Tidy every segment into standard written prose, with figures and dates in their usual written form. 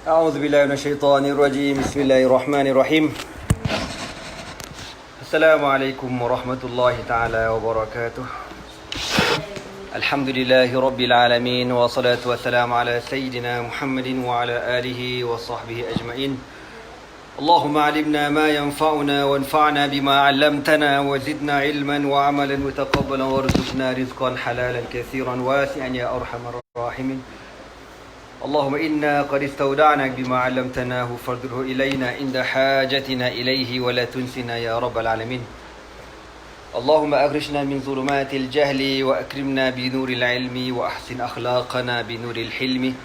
أعوذ بالله من الشيطان الرجيم بسم الله الرحمن الرحيم السلام عليكم ورحمة الله تعالى وبركاته الحمد لله رب العالمين والصلاة والسلام على سيدنا محمد وعلى آله وصحبه أجمعين اللهم علمنا ما ينفعنا وانفعنا بما علمتنا وزدنا علما وعملا متقبلا وارزقنا رزقا حلالا كثيرا واسعا يا أرحم الراحمين اللهم إنا قد استودعناك بما علمتناه فارده إلينا عند حاجتنا إليه ولا تنسنا يا رب العالمين اللهم أخرجنا من ظلمات الجهل وأكرمنا بنور العلم وأحسن أخلاقنا بنور الحلم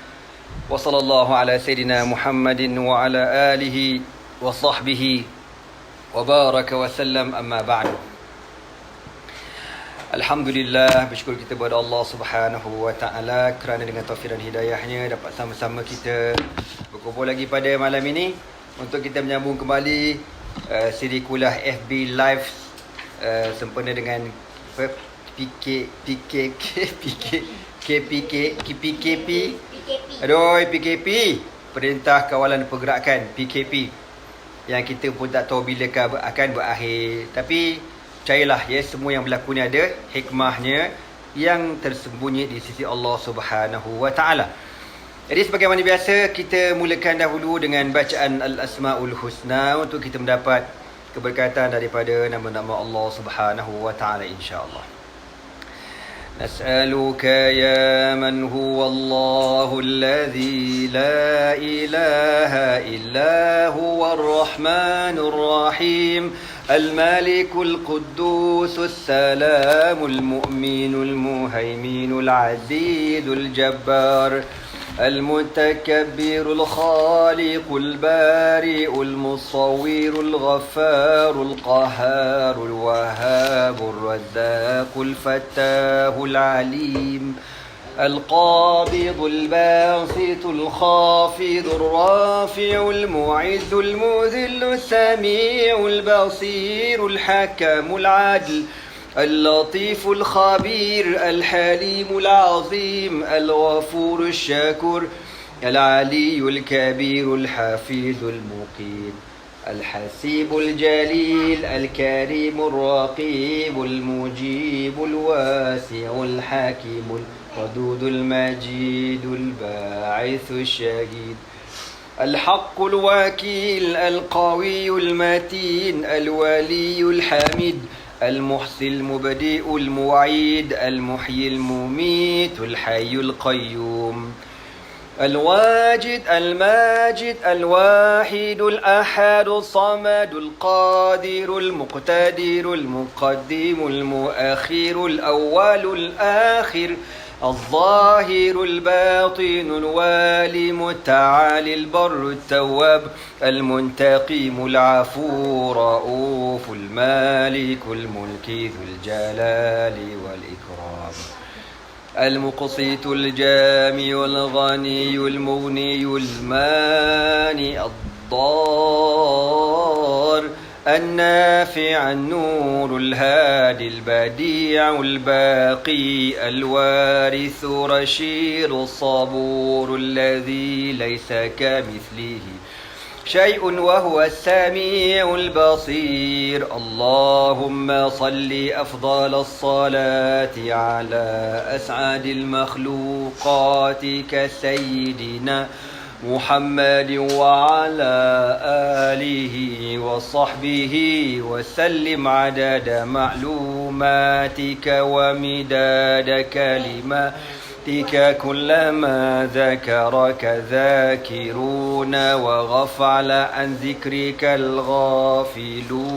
وصلى الله على سيدنا محمد وعلى آله وصحبه وبارك وسلم أما بعد Alhamdulillah, bersyukur kita kepada Allah Subhanahu wa taala kerana dengan taufik dan hidayahnya dapat sama-sama kita berkumpul lagi pada malam ini untuk kita menyambung kembali siri kuliah FB Live sempena dengan PKP. Aduh, PKP, Perintah Kawalan Pergerakan PKP, yang kita pun tak tahu bila akan berakhir. Tapi percayalah ya, semua yang berlaku ni ada hikmahnya yang tersembunyi di sisi Allah Subhanahu wa taala. Jadi sebagaimana biasa, kita mulakan dahulu dengan bacaan Al-Asmaul Husna untuk kita mendapat keberkatan daripada nama-nama Allah Subhanahu wa taala insya-Allah. Nas'aluka ya man huwa Allahul ladzi la ilaha illa huwar rahmanur rahim الملك القدوس السلام المؤمن المهيمن العزيز الجبار المتكبر الخالق البارئ المصور الغفار القهار الوهاب الرزاق الفتاه العليم القابض الباسط الخافض الرافع المعز المذل السميع البصير الحكم العدل اللطيف الخبير الحليم العظيم الغفور الشكور العلي الكبير الحفيظ المقيم الحسيب الجليل الكريم الرقيب المجيب الواسع الحكيم الودود المجيد الباعث الشهيد الحق الوكيل القوي المتين الولي الحميد المحصي المبدئ المعيد المحيي المميت الحي القيوم الواجد الماجد الواحد الأحد الصمد القادر المقتدر المقدم المؤخر الأول الآخر الظاهر الباطن الوالي المتعالي البر التواب المنتقم العفو رؤوف المالك الملك ذو الجلال والإكرام المقسط الجامع الغني المغني المانع الضار النافع النور الهادي البديع الباقي الوارث رشيد الصبور الذي ليس كمثله شيء وهو السميع البصير اللهم صل أفضل الصلاة على أسعد المخلوقات كسيدنا محمد وعلى آله وصحبه وسلم عدد معلوماتك ومداد كلماتك كلما ذكرك ذاكرون وغفل عن ذكرك الغافلون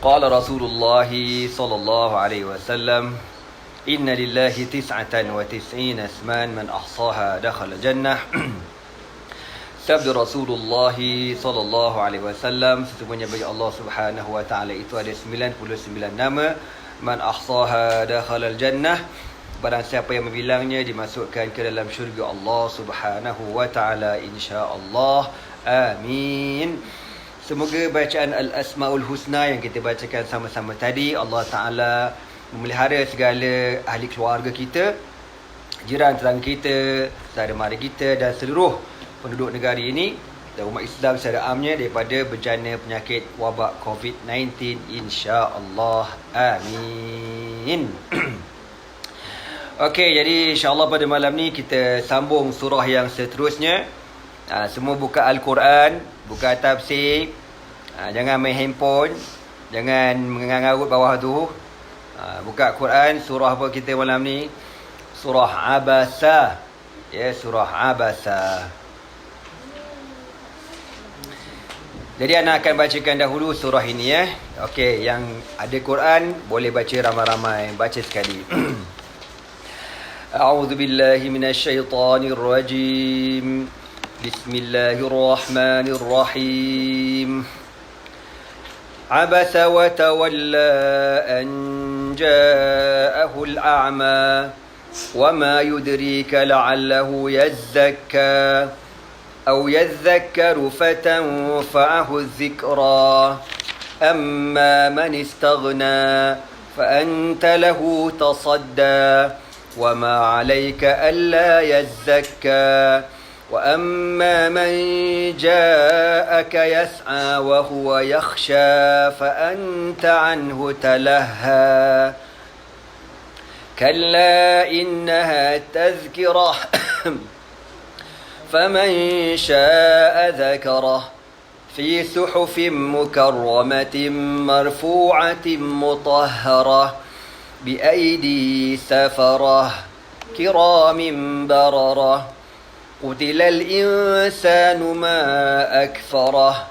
قال رسول الله صلى الله عليه وسلم إن لله 99 اسما من أحصاها دخل الجنة. Sabda Rasulullah sallallahu alaihi wasallam, sesungguhnya bagi Allah Subhanahu wa taala itu ada 99 nama, man ahsaha dakhalal jannah, barang siapa yang membilangnya dimasukkan ke dalam syurga Allah Subhanahu wa taala insya-Allah. Amin. Semoga bacaan Al-Asmaul Husna yang kita bacakan sama-sama tadi, Allah Ta'ala memelihara segala ahli keluarga kita, jiran tetangga kita, saudara mara kita dan seluruh penduduk negara ini dan umat Islam secara amnya daripada bencana penyakit wabak COVID-19, insya-Allah. Amin. Okey, jadi insya-Allah pada malam ni kita sambung surah yang seterusnya. Semua buka Al-Quran, buka tafsir. Jangan main handphone, jangan mengarut bawah tu. Buka Quran, surah apa kita malam ni? Surah Abasa. Ya, surah Abasa. Jadi anak akan bacakan dahulu surah ini ya. Okey, yang ada Quran boleh baca ramai-ramai, baca sekali. A'udzu billahi minasyaitonir rajim. Bismillahirrahmanirrahim. عبس وتولى أن جاءه الأعمى وما يدريك لعله يزكى أو يذكر فتنفعه الذكرى أما من استغنى فأنت له تصدى وما عليك ألا يزكى وأما من جاءك يسعى وهو يخشى فأنت عنه تلهى كلا إنها تذكرة فمن شاء ذكره في صحف مكرمة مرفوعة مطهرة بأيدي سفرة كرام بررة قتل الإنسان ما أكفره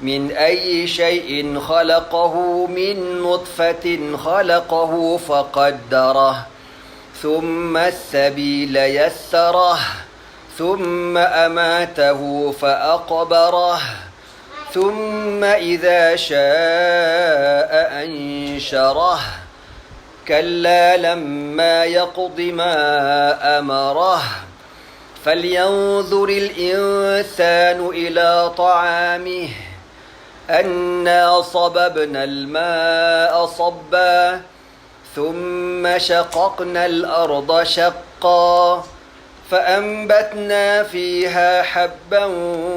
من أي شيء خلقه من نطفة خلقه فقدره ثم السبيل يسره ثم أماته فأقبره ثم إذا شاء أنشره كلا لما يقض ما أمره فلينظر الإنسان إلى طعامه أنا صببنا الماء صبا ثم شققنا الأرض شقا فأنبتنا فيها حبا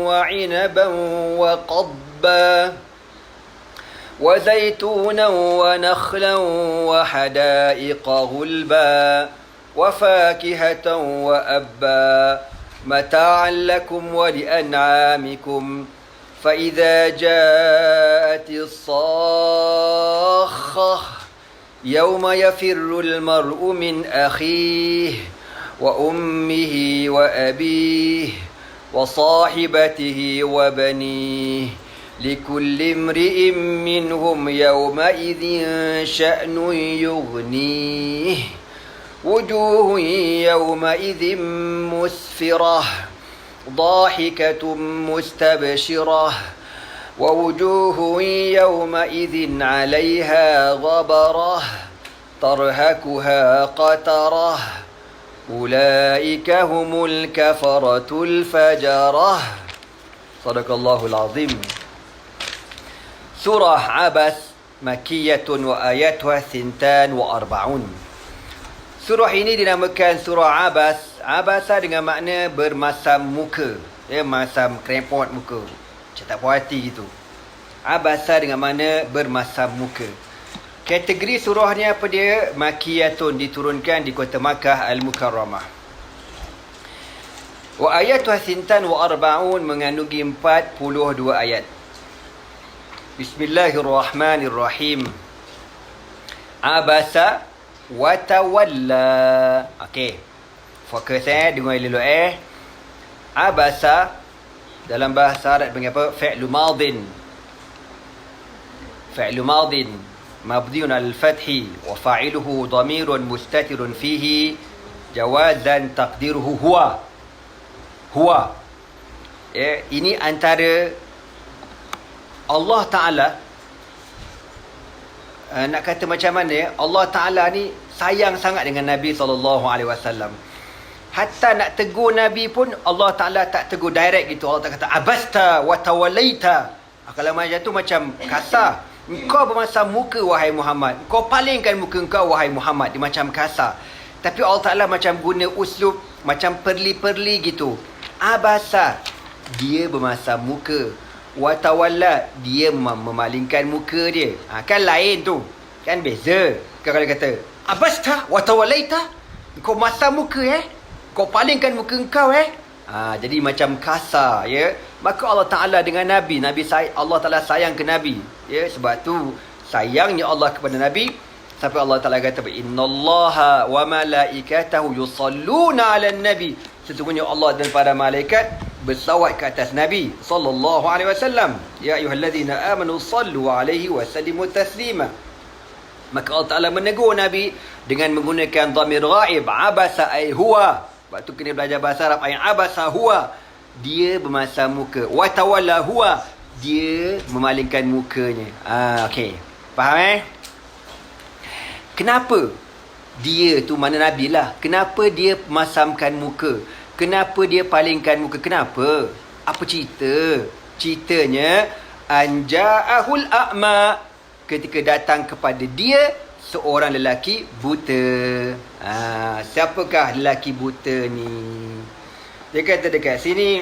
وعنبا وقضبا وزيتونا ونخلا وحدائق غلبا وفاكهة وأبا متاعا لكم ولأنعامكم فإذا جاءت الصاخة يوم يفر المرء من أخيه وأمه وأبيه وصاحبته وبنيه لكل امرئ منهم يومئذ شأن يغنيه وجوه يومئذ مسفرة ضاحكة مستبشرة ووجوه يومئذ عليها غبرة ترهقها قترة أولئك هم الكفرة الفجرة صدق الله العظيم. Surah Abas Makkiyatun wa ayatuha 42. Surah ini dinamakan Surah Abas. Abasa dengan makna bermasam muka. Ya, masam krempot muka. Macam tak puas hati gitu. Abasa dengan makna bermasam muka. Kategori surah ni apa dia? Makkiyatun, diturunkan di kota Makkah Al-Mukarramah. Wa ayatuha 42 mengandungi 42 ayat. Bismillahirrahmanirrahim. Abasa wa tawalla. Okey. Fokus dengar elok Abasa dalam bahasa Arab panggil apa? Fi'lu madin. Fi'lu madin mabniun al-fathi wa fa'iluhu dhamirun mustatirun fihi jawazan taqdiruhu huwa. Huwa. Ini antara Allah Ta'ala nak kata macam mana, Allah Ta'ala ni sayang sangat dengan Nabi SAW. Hatta nak tegur Nabi pun Allah Ta'ala tak tegur direct gitu. Allah tak kata abasta wa tawallaita. Kalau macam tu macam kasar. Engkau bermasam muka wahai Muhammad. Engkau palingkan muka engkau wahai Muhammad. Dia macam kasar. Tapi Allah Ta'ala macam guna uslub macam perli-perli gitu. Abasa, dia bermasam muka. Watawalla, dia memalingkan muka dia. Kan lain tu. Kan beza. Kalau dia kata, abasta watawallaita, kau masam muka kau palingkan muka engkau jadi macam kasar ya. Maka Allah Ta'ala dengan Nabi Allah Ta'ala sayang ke Nabi ya. Sebab tu sayangnya Allah kepada Nabi sampai Allah Ta'ala kata, innallaha wa malaikatahu yusalluna 'alan nabi, sesungguhnya Allah dan para malaikat bersalawat ke atas Nabi sallallahu alaihi wasallam. Ya ayyuhallazina amanu sallu alaihi wa sallimu taslima. Maka Allah Ta'ala menegur Nabi dengan menggunakan dhamir ghaib, abasa ay huwa. Sebab tu kena belajar bahasa Arab. Ay abasa huwa, dia bermasam muka. Wa tawalla huwa, dia memalingkan mukanya. Okey. Faham Kenapa dia tu, mana Nabi lah, kenapa dia masamkan muka? Kenapa dia palingkan muka? Kenapa? Apa cerita? Ceritanya, anja'ahul a'ma, ketika datang kepada dia seorang lelaki buta. Siapakah lelaki buta ni? Dia kata dekat sini,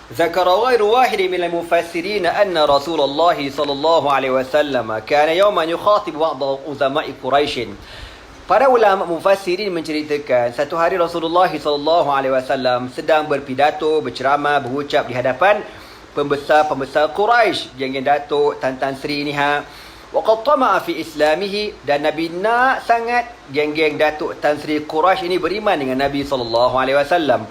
ذكر غير واحد من المفسرين أن رسول الله صلى الله عليه وسلم كان يوما يخاطب بعض عظماء قريش. Para ulama mufassirin menceritakan satu hari Rasulullah sallallahu alaihi wasallam sedang berpidato, berceramah, berucap di hadapan pembesar-pembesar Quraisy, geng-geng datuk, Tan Sri ni wa qad tama'a fi islamihi, dan Nabi nak sangat geng-geng datuk Tan Sri Quraisy ini beriman dengan Nabi sallallahu alaihi wasallam.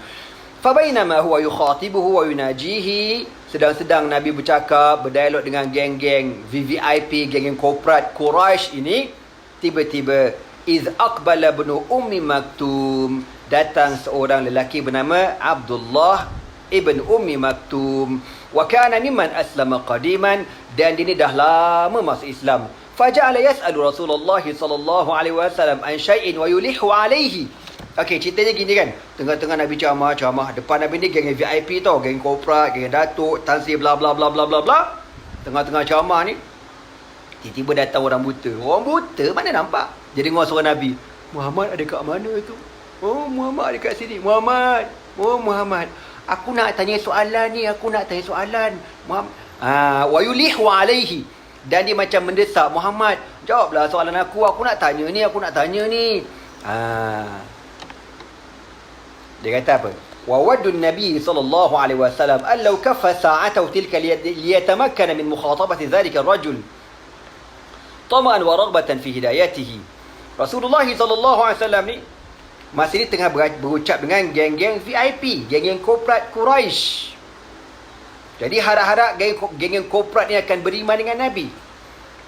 Fabainama huwa yukhatibuhu wa yunajihi, sedang-sedang Nabi bercakap, berdialog dengan geng-geng VVIP, geng-geng korporat Quraisy ini, tiba-tiba iz aqbala ibnu ummi maktum, datang seorang lelaki bernama Abdullah ibn Ummi Maktum, wa kana mimman aslama qadiman, dan dia ni dah lama masuk Islam. Faja'ala yas'alu Rasulullah sallallahu alaihi wasallam an syai'in wa yulihu alaihi. Okey, ceritanya gini kan. Tengah-tengah Nabi ceramah. Depan Nabi ni geng VIP tau. Geng korporat, geng datuk, Tan Sri bla bla bla bla bla bla. Tengah-tengah ceramah ni, tiba-tiba datang orang buta. Orang buta mana nampak? Jadi dengar suara Nabi. Muhammad ada kat mana tu? Oh, Muhammad ada kat sini. Muhammad. Oh, Muhammad. Aku nak tanya soalan ni. Muhammad. Wa yulihu alaihi. Dan dia macam mendesak. Muhammad, jawablah soalan aku. Aku nak tanya ni. Dia kata apa? Wa waddun Nabi sallallahu alaihi wasallam allau kaffa sa'atahu tilka liyatamakkana min mukhatabati dhalika ar-rajul tama'an wa raghbatan fi hidayatihi. Rasulullah sallallahu alaihi wasallam ni masih ni tengah berucap dengan geng-geng VIP, geng-geng korporat Quraisy. Jadi harap-harap geng-geng korporat ni akan beriman dengan Nabi.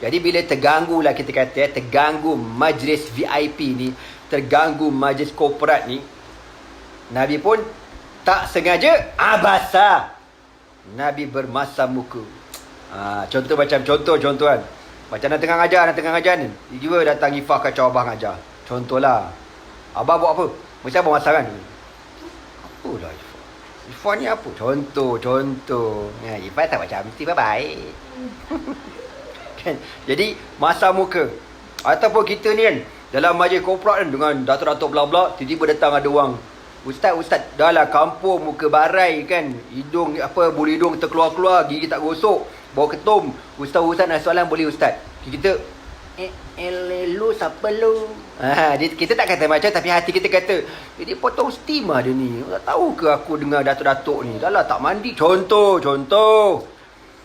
Jadi bila terganggu lah, kita kata terganggu majlis VIP ni, terganggu majlis korporat ni, Nabi pun tak sengaja abasa, Nabi bermasam muka. Contoh kan. Macam nak tengah ngajar ni, tiba-tiba datang Ifah kacau abang ngajar. Contohlah, abang buat apa? Mesti abang masak kan? Apalah Ifah ni apa? Contoh. Ifah tak macam mesti baik. Kan? Jadi masam muka. Ataupun kita ni kan, dalam majlis korporat kan, dengan datuk-datuk bla-bla, tiba-tiba datang ada orang, Ustaz, dah lah kampung, muka barai kan, hidung bulu hidung terkeluar-keluar, gigi tak gosok, bau ketum. Ustaz nak soalan boleh Ustaz? Kita lu siapa lu? Kita tak kata macam, tapi hati kita kata, dia potong steam dia ni. Tak tahu ke aku dengar datuk-datuk ni? Dah lah tak mandi. Contoh.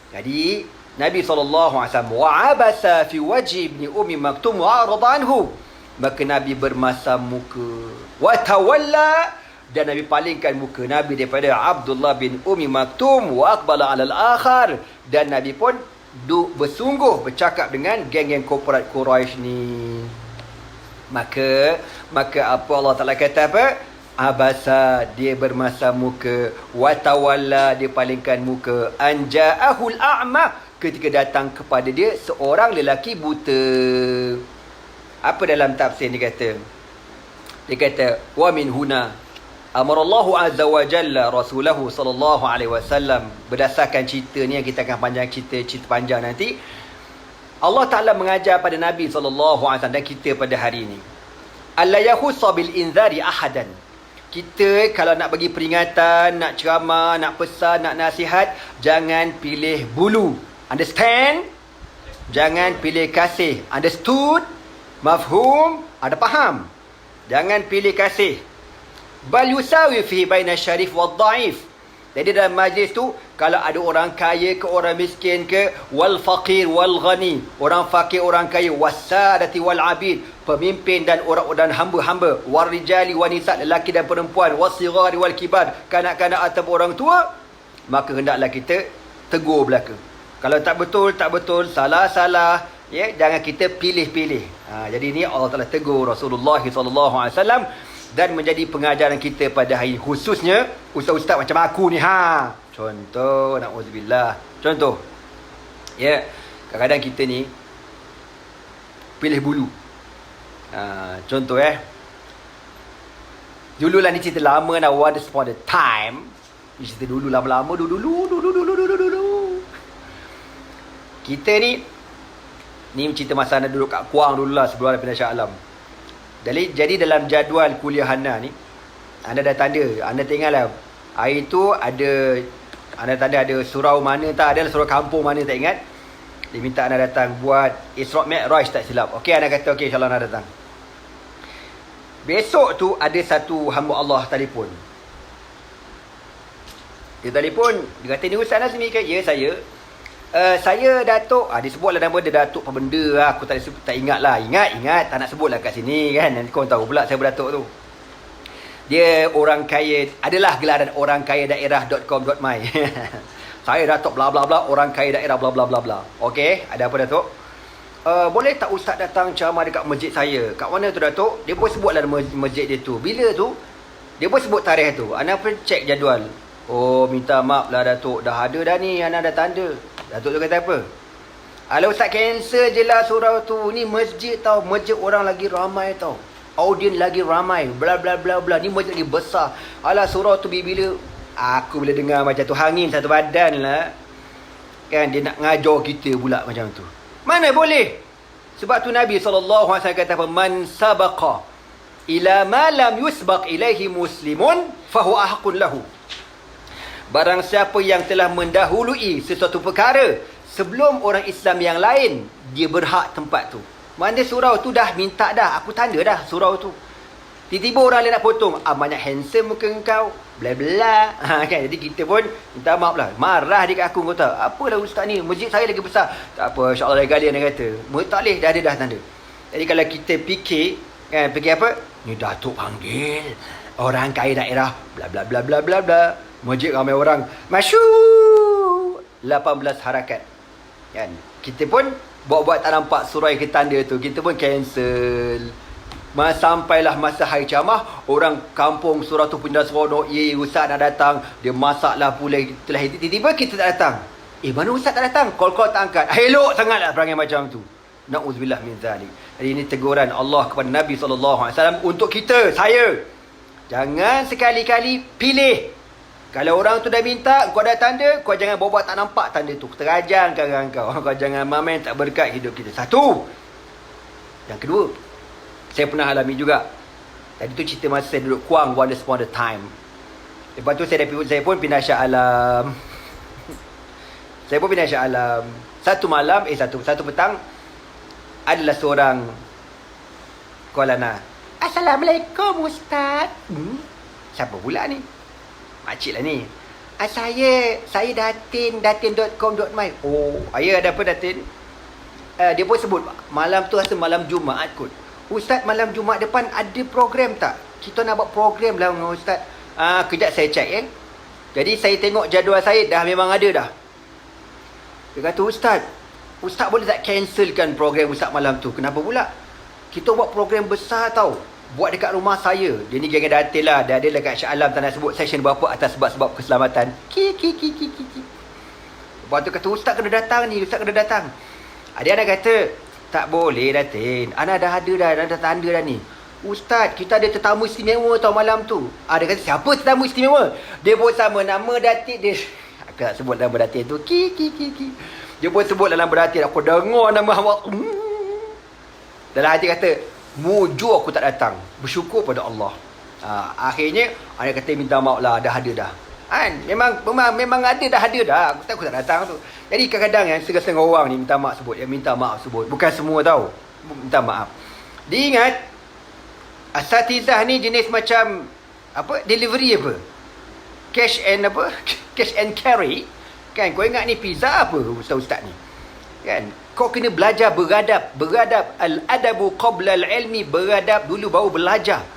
Jadi Nabi SAW wa'abasa fi wajhi ibni Ummi Maktum wa'arada anhu, maka Nabi bermasam muka. Wa tawalla, dan Nabi palingkan muka Nabi daripada Abdullah bin Ummi Maktum. Wa aqbala 'ala al-akhar, dan Nabi pun bersungguh bercakap dengan geng-geng korporat Quraisy ni. Maka apa Allah Ta'ala kata apa? Abasa, dia bermasam muka. Wa tawalla, dia palingkan muka. Anja'ahul a'ma, ketika datang kepada dia seorang lelaki buta. Apa dalam tafsir dia kata? Dia kata, wa min huna amarallahu azza wa jalla rasulahu sallallahu alaihi wasallam. Berdasarkan cerita ni yang kita akan cerita panjang nanti, Allah Ta'ala mengajar pada Nabi sallallahu alaihi wasallam dan kita pada hari ini. alla yahussa bil inzari ahadan. Kita kalau nak bagi peringatan, nak ceramah, nak pesan, nak nasihat, jangan pilih bulu. Understand? Jangan pilih kasih. Understood? Mafhum? Ada faham? Jangan pilih kasih. Bal yusawi fi baina syarif wad dhaif. Jadi dalam majlis tu, kalau ada orang kaya ke orang miskin ke, wal faqir wal ghani, orang fakir orang kaya, wasadati wal abid, pemimpin dan orang-orang hamba-hamba, wal rijali wan nisa, lelaki dan perempuan, wasigari wal kibar, kanak-kanak atau orang tua, maka hendaklah kita tegur belaka. Kalau tak betul, salah, ya, jangan kita pilih-pilih. Jadi ini Allah Taala tegur Rasulullah SAW. Dan menjadi pengajaran kita pada hari khususnya ustaz-ustaz macam aku ni. Contoh, na'udzubillah. Contoh. Ya, kadang-kadang kita ni pilih bulu. Contoh dululah ni cerita lama dah, once upon a time. Ni cerita dulu lama-lama dulu. Kita ni cerita masa anda duduk kat Kuang dululah sebelum ada pindah Shah Alam. Jadi dalam jadual kuliah anda ni, anda dah tanda, anda tengoklah hari tu ada, anda tanda ada surau mana tak, ada surau kampung mana tak ingat. Dia minta anda datang buat Isra' Mi'raj tak silap. Okey, anda kata okey, insyaAllah anda datang. Besok tu ada satu hamba Allah telefon. Dia telefon, dia kata, ni Ustaz Nazmi ke? Ya, saya Datuk, dia sebutlah nama dia Datuk apa benda lah. Aku tak ingat lah. Ingat tak nak sebut lah kat sini kan. Nanti korang tahu pula saya berdatuk tu. Dia orang kaya, adalah gelaran orang kaya daerah.com.my. Saya Datuk bla bla bla, orang kaya daerah bla bla bla bla. Okey, ada apa Datuk? Boleh tak Ustaz datang ceramah dekat masjid saya? Kat mana tu Datuk? Dia pun sebutlah masjid dia tu. Bila tu? Dia pun sebut tarikh tu. Ana pun cek jadual. Oh, minta maaf lah Datuk, dah ada dah ni, ana dah tanda. Datuk tu kata apa? Alah Ustaz, cancel je lah surau tu. Ni masjid tau. Masjid orang lagi ramai tau. Audien lagi ramai. Bla bla bla bla. Ni masjid lagi besar. Alah surau tu bila aku bila dengar macam tu, hangin satu badan lah. Kan dia nak ngajar kita pula macam tu. Mana boleh? Sebab tu Nabi SAW kata apa? Man sabaqa ila ma lam yusbaq ilaihi muslimun fahuwa ahqun lahu. Barang siapa yang telah mendahului sesuatu perkara sebelum orang Islam yang lain, dia berhak tempat tu. Mana surau tu dah minta dah, aku tanda dah surau tu. Tiba-tiba orang lain nak potong. Banyak handsome muka engkau, bla bla. Kan, jadi kita pun minta maaf lah. Marah dia kat aku, kata, apalah Ustaz ni, masjid saya lagi besar. Tak apa, insyaAllah lain kali dia kata. Tak boleh, dah ada dah tanda. Jadi kalau kita fikir, kan, fikir apa? Ni Datuk panggil orang kaya daerah, bla bla bla bla bla bla. Masjid ramai orang, masyur 18 harakat. Kan? Kita pun buat-buat tak nampak surai ke tanda tu, kita pun cancel. Sampailah masa hari ceramah, orang kampung surau tu pun dah seronok. Ustaz nak datang, dia masaklah pula. Tiba-tiba kita tak datang. Mana Ustaz tak datang? Call tak angkat. Elok sangatlah perangai macam tu. Na'udzubillah min zalik. Jadi ini teguran Allah kepada Nabi SAW untuk kita, saya. Jangan sekali-kali pilih. Kalau orang tu dah minta, kau dah tanda, kau jangan bawa tak nampak tanda tu. Terajang karang kau. Kau jangan main tak berkat hidup kita. Satu. Yang kedua, saya pernah alami juga. Tadi tu cerita masa saya duduk Kuang, once upon a time. Lepas tu saya pun pindah Shah Alam. Saya pun pindah Shah Alam. Satu petang, adalah seorang Kualana. Assalamualaikum Ustaz. Siapa pula ni? Makcik lah ni. Saya datin.com.my. Oh, ayah ada apa Datin? Dia pun sebut malam tu rasa malam Jumaat kot. Ustaz, malam Jumaat depan ada program tak? Kita nak buat program lah dengan Ustaz. Kejap saya check Jadi saya tengok jadual saya, dah memang ada dah. Dia kata, Ustaz boleh tak cancelkan program Ustaz malam tu? Kenapa pula? Kita buat program besar tau. Buat dekat rumah saya. Dia ni geng Datin lah. Dia ada dekat Shah Alam, tak nak sebut session berapa atas sebab-sebab keselamatan. Lepas tu kata, Ustaz kena datang ni, Ustaz kena datang. Dia nak kata, tak boleh Datin. Ana dah ada dah, dah tanda dah ni. Ustaz, kita ada tetamu istimewa tau malam tu. Dia kata, siapa tetamu istimewa? Dia pun sama nama Datin dia. Aku tak sebut nama Datin tu. Dia pun sebut dalam beratin. Aku dengar nama awak. Dalam hati kata, Mujur aku tak datang. Bersyukur pada Allah. Akhirnya anak kata minta maaf lah, dah ada dah. Kan? Memang ada dah, ada dah. Aku tak datang tu. Jadi kadang-kadang yang setengah-setengah orang ni minta maaf sebut. Yang minta maaf sebut. Bukan semua tahu. Minta maaf. Diingat, asatizah ni jenis macam delivery apa? Cash and carry. Kan? Kau ingat ni pizza apa ustaz-ustaz ni? Kan? Kau kena belajar beradab. Al-adabu qabla al-ilmi. Beradab dulu baru belajar.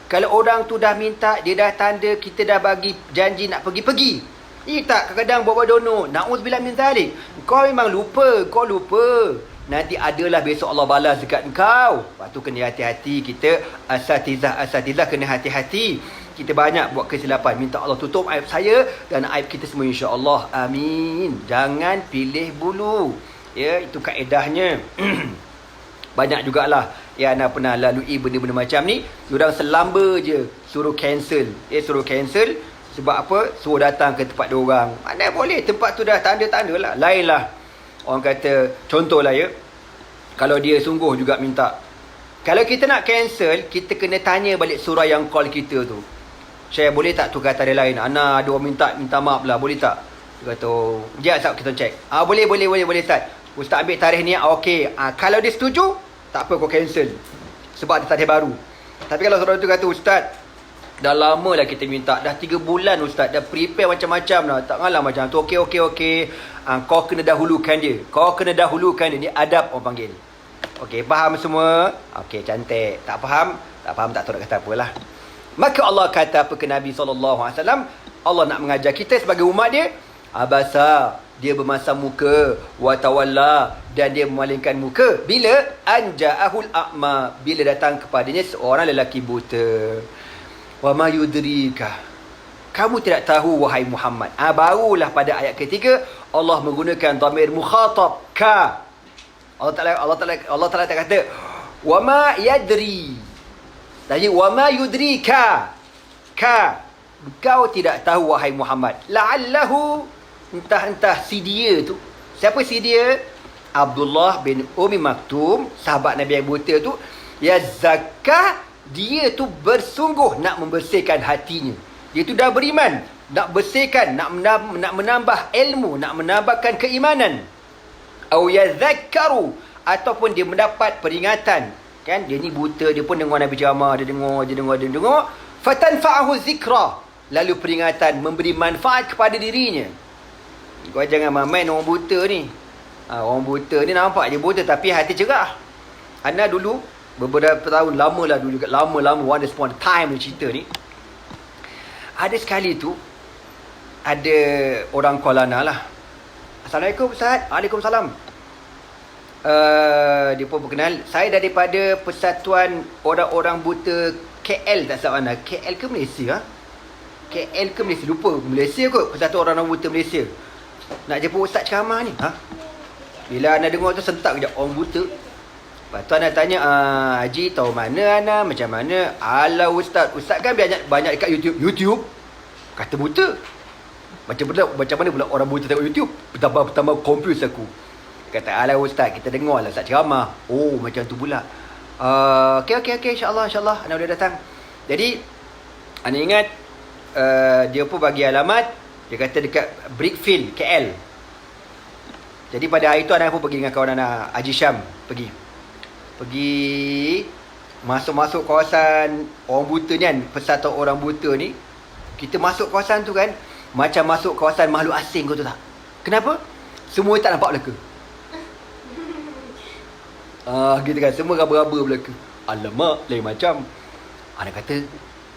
Kalau orang tu dah minta, dia dah tanda, kita dah bagi janji nak pergi. Tak, kadang-kadang buat dono. Na'udzubillah min zalik. Kau memang lupa. Nanti adalah besok Allah balas dekat engkau. Lepas tu kena hati-hati. Kita asatizah kena hati-hati. Kita banyak buat kesilapan. Minta Allah tutup aib saya dan aib kita semua, insya-Allah. Amin. Jangan pilih bulu. Ya, itu kaedahnya. Banyak jugalah yang anda pernah lalui benda-benda macam ni. Diorang selamba je suruh cancel. Suruh cancel. Sebab apa? Suruh datang ke tempat diorang. Mana boleh, tempat tu dah tanda-tanda lah. Lain lah. Orang kata, contohlah ya, kalau dia sungguh juga minta. Kalau kita nak cancel, kita kena tanya balik surah yang call kita tu. Syekh, boleh tak tukar tarikh lain? Ana ada orang minta maaf lah, boleh tak? Dia kata, sekejap kita check. Boleh Ustaz. Ustaz ambil tarikh ni, okey. Kalau dia setuju, tak apa kau cancel. Sebab dia tarikh baru. Tapi kalau saudara tu kata, Ustaz, dah lama lah kita minta. Dah 3 bulan Ustaz. Dah prepare macam-macam lah. Tak ngalah macam tu. Okey. Kau kena dahulukan dia. Ni adab orang panggil. Okey, faham semua? Okey, cantik. Tak faham tak tahu nak kata apalah. Maka Allah kata apa ke Nabi SAW? Allah nak mengajar kita sebagai umat dia. Abasa, dia bermasam muka, wa tawalla, dan dia memalingkan muka bila anja'ahul a'ma, bila datang kepadanya seorang lelaki buta. Wa ma yudrika, kamu tidak tahu wahai Muhammad. Barulah pada ayat ketiga Allah menggunakan dhamir mukhatab ka. Allah Taala kata wa ma yadri. Tadi wa ma yudrika ka, kau tidak tahu wahai Muhammad. La'allahu, entah si dia tu. Siapa si dia? Abdullah bin Umi Maktum, sahabat Nabi yang buta tu. Ya zakah, dia tu bersungguh nak membersihkan hatinya. Dia tu dah beriman, nak bersihkan, nak menambah ilmu, nak menambahkan keimanan. Au yadhakkaru, ataupun dia mendapat peringatan. Kan, dia ni buta, dia pun dengar Nabi ceramah, dia dengar. Fatanfa'ahu zikra, lalu peringatan memberi manfaat kepada dirinya. Kau jangan main orang buta ni. Orang buta ni nampak je buta tapi hati cerah. Ana dulu beberapa tahun lama once upon a time ni cerita ni. Ada sekali tu ada orang Kuala Lumpur lah. Assalamualaikum Ustaz. Waalaikumsalam. Dia pun berkenal. Saya daripada Persatuan Orang-orang Buta KL, tak salah mana. KL ke Malaysia? KL ke Malaysia? Lupa. Malaysia kot. Persatuan Orang-orang Buta Malaysia. Nak jumpa Ustaz ceramah ni. Bila anda dengar tu sentak kejap orang buta. Lepas tu anda tanya, Haji tahu mana Ana, macam mana? Alah Ustaz kan banyak dekat YouTube. Kata buta. Macam mana pula orang buta tengok YouTube? Pertama confuse aku. Kata, alah Ustaz, kita dengar lah Ustaz ceramah. Oh, macam tu pula. Okey, insyaAllah Ana boleh datang. Jadi Ana ingat dia pun bagi alamat. Dia kata dekat Brickfield, KL. Jadi pada hari tu Ana pun pergi dengan kawan Ana, Haji Syam. Pergi masuk kawasan orang buta ni kan, Persatuan Orang Buta ni. Kita masuk kawasan tu kan, macam masuk kawasan makhluk asing, kau tahu tak? Kenapa? Semua tak nampak belaka. Gitu kan, semua raba-raba belaka. Alamak, lain macam. Ana kata,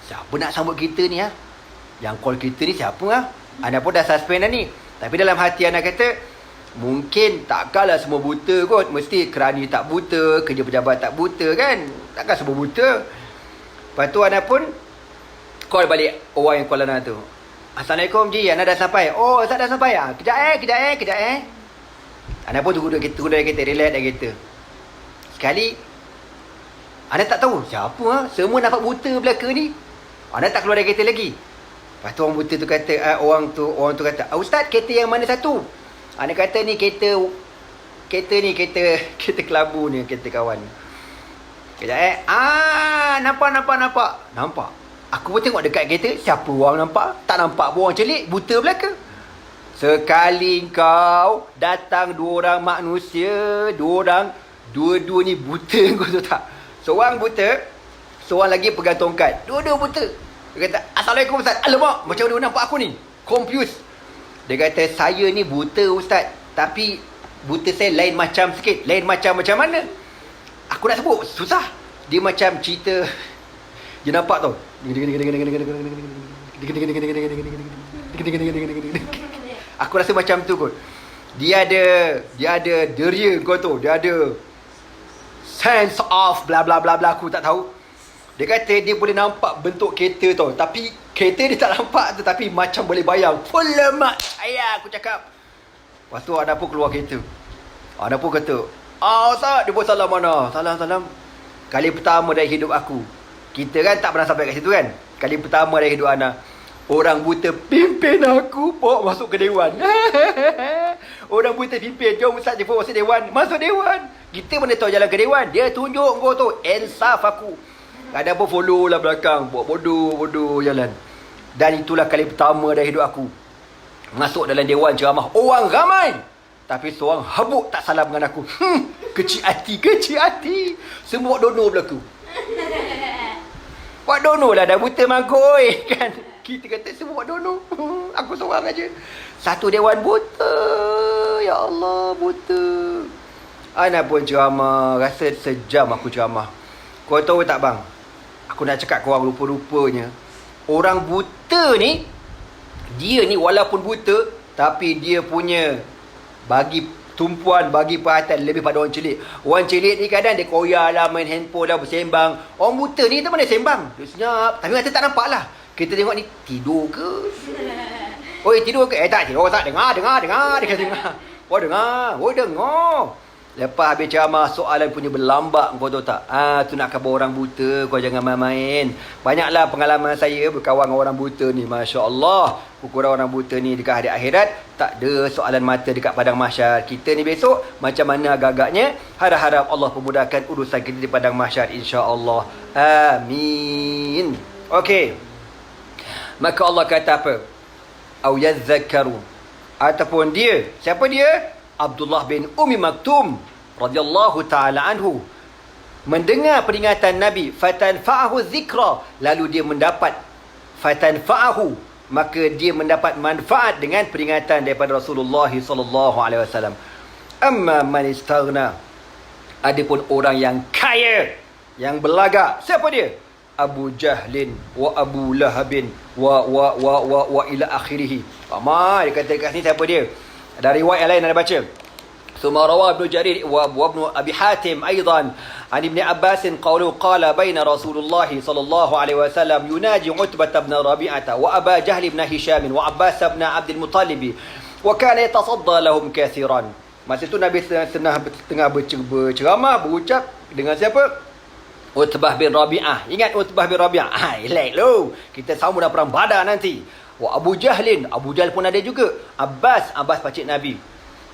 siapa nak sambut kita ni Yang call kita ni siapa Ana pun dah suspend dah ni. Tapi dalam hati Ana kata, mungkin takkanlah semua buta kot. Mesti kerani tak buta, kerja pejabat tak buta kan. Takkan semua buta. Lepas tu Ana pun call balik orang yang Kuala Lumpur tu. Assalamualaikum Ji, Ana dah sampai. Oh, Ustaz dah sampai Kejap. Ana pun tunggu dalam kereta, relax dalam kereta. Sekali Ana tak tahu siapa semua nampak buta belaka ni. Ana tak keluar dari kereta lagi. Lepas tu orang buta tu kata, orang tu kata, Ustaz, kereta yang mana satu? Ana kata ni kereta kelabu ni, kereta kawan. Kejap nampak. Aku pun tengok dekat kereta, siapa orang nampak? Tak nampak pun orang celik, buta belaka. Sekali kau datang 2 orang manusia, 2 orang, dua-dua ni buta, kau tahu tak? Seorang buta, seorang lagi pegang tongkat. Dua-dua buta. Dia kata, Assalamualaikum Ustaz. Alamak, macam mana nampak aku ni? Confused. Dia kata, saya ni buta Ustaz. Tapi buta saya lain macam sikit. Lain macam mana? Aku nak sebut, susah. Dia macam cerita, dia nampak tau. Aku rasa macam tu kot. Dia ada deria kau tu. Dia ada sense of bla bla bla bla, aku tak tahu. Dia kata dia boleh nampak bentuk kereta tau. Tapi kereta dia tak nampak tu, tapi macam boleh bayang. Full lemak saya, aku cakap. Lepas tu ada pun keluar kereta. Ada pun kata, Ustaz, dia pun salam mana? Salam. Kali pertama dari hidup aku. Kita kan tak pernah sampai kat situ kan. Kali pertama dari hidup Ana, orang buta pimpin aku bawa masuk ke dewan. Orang buta pimpin, jom Ustaz dia masuk dewan. Masuk dewan. Kita mana tahu jalan ke dewan. Dia tunjuk kau tu. Insaf aku. Ada pun follow lah belakang. Buat bodoh jalan. Dan itulah kali pertama dari hidup aku masuk dalam dewan ceramah. Orang ramai, tapi seorang habuk tak salam dengan aku. Kecil hati. Semua buat dono berlaku. Buat dono lah, dah buta mangkoi kan. Kita kata semua buat dono. Aku seorang aja. Satu dewan buta. Ya Allah, buta. Ana pun ceramah, rasa sejam aku ceramah. Kau tahu tak bang? Aku nak cakap kau orang, rupa-rupanya orang buta ni, dia ni walaupun buta, tapi dia punya bagi tumpuan, bagi perhatian lebih pada orang celik. Orang celik ni kadang dia koyak lah, main handphone lah, bersembang. Orang buta ni tak mana sembang. Dia senyap, tapi mata tak nampak lah. Kita tengok ni, tidur ke? Oi, tidur ke? Tak tidur, tak. Dengar. Dia kata dengar. Oh, dengar. Lepas habis ceramah, soalan punya berlambak, kau tahu tak? Tu nak khabar orang buta, kau jangan main-main. Banyaklah pengalaman saya berkawan dengan orang buta ni. Masya Allah, ukuran orang buta ni dekat hari akhirat, tak ada soalan mata dekat padang mahsyar. Kita ni besok, macam mana agak-agaknya? Harap-harap Allah pemudahkan urusan kita di padang mahsyar, insya-Allah. Amin. Okey. Maka Allah kata apa? Au yadhakkaru. Ataupun dia, siapa dia? Abdullah bin Ummi Maktum radhiyallahu taala anhu mendengar peringatan Nabi, fatanfa'ahu dzikra, lalu dia mendapat fatanfa'ahu, maka dia mendapat manfaat dengan peringatan daripada Rasulullah sallallahu alaihi wasallam. Amma man istaghna, adapun orang yang kaya, yang berlagak, siapa dia? Abu Jahlin wa Abu Lahabin wa ila akhirih. Ramai dia kata kat sini siapa dia? Ada riwayat lain ada baca. Thumma rawa Ibnu Jarir wa Ibnu Abi Hatim aidan an Ibn Abbas qala baina Rasulullah sallallahu alaihi wasallam yunaji Utbah bin Rabi'ah wa Aba Jahl bin Hisham wa Abbas bin Abdul Muttalib wa kana yatasadda lahum kathiran. Masa itu Nabi tengah berceramah, berucap dengan siapa? Utbah bin Rabi'ah. Ingat Utbah bin Rabi'ah? Elak lo. Kita sama dalam perang Badar nanti. Wa Abu Jahlin, Abu Jahl pun ada juga. Abbas pakcik Nabi.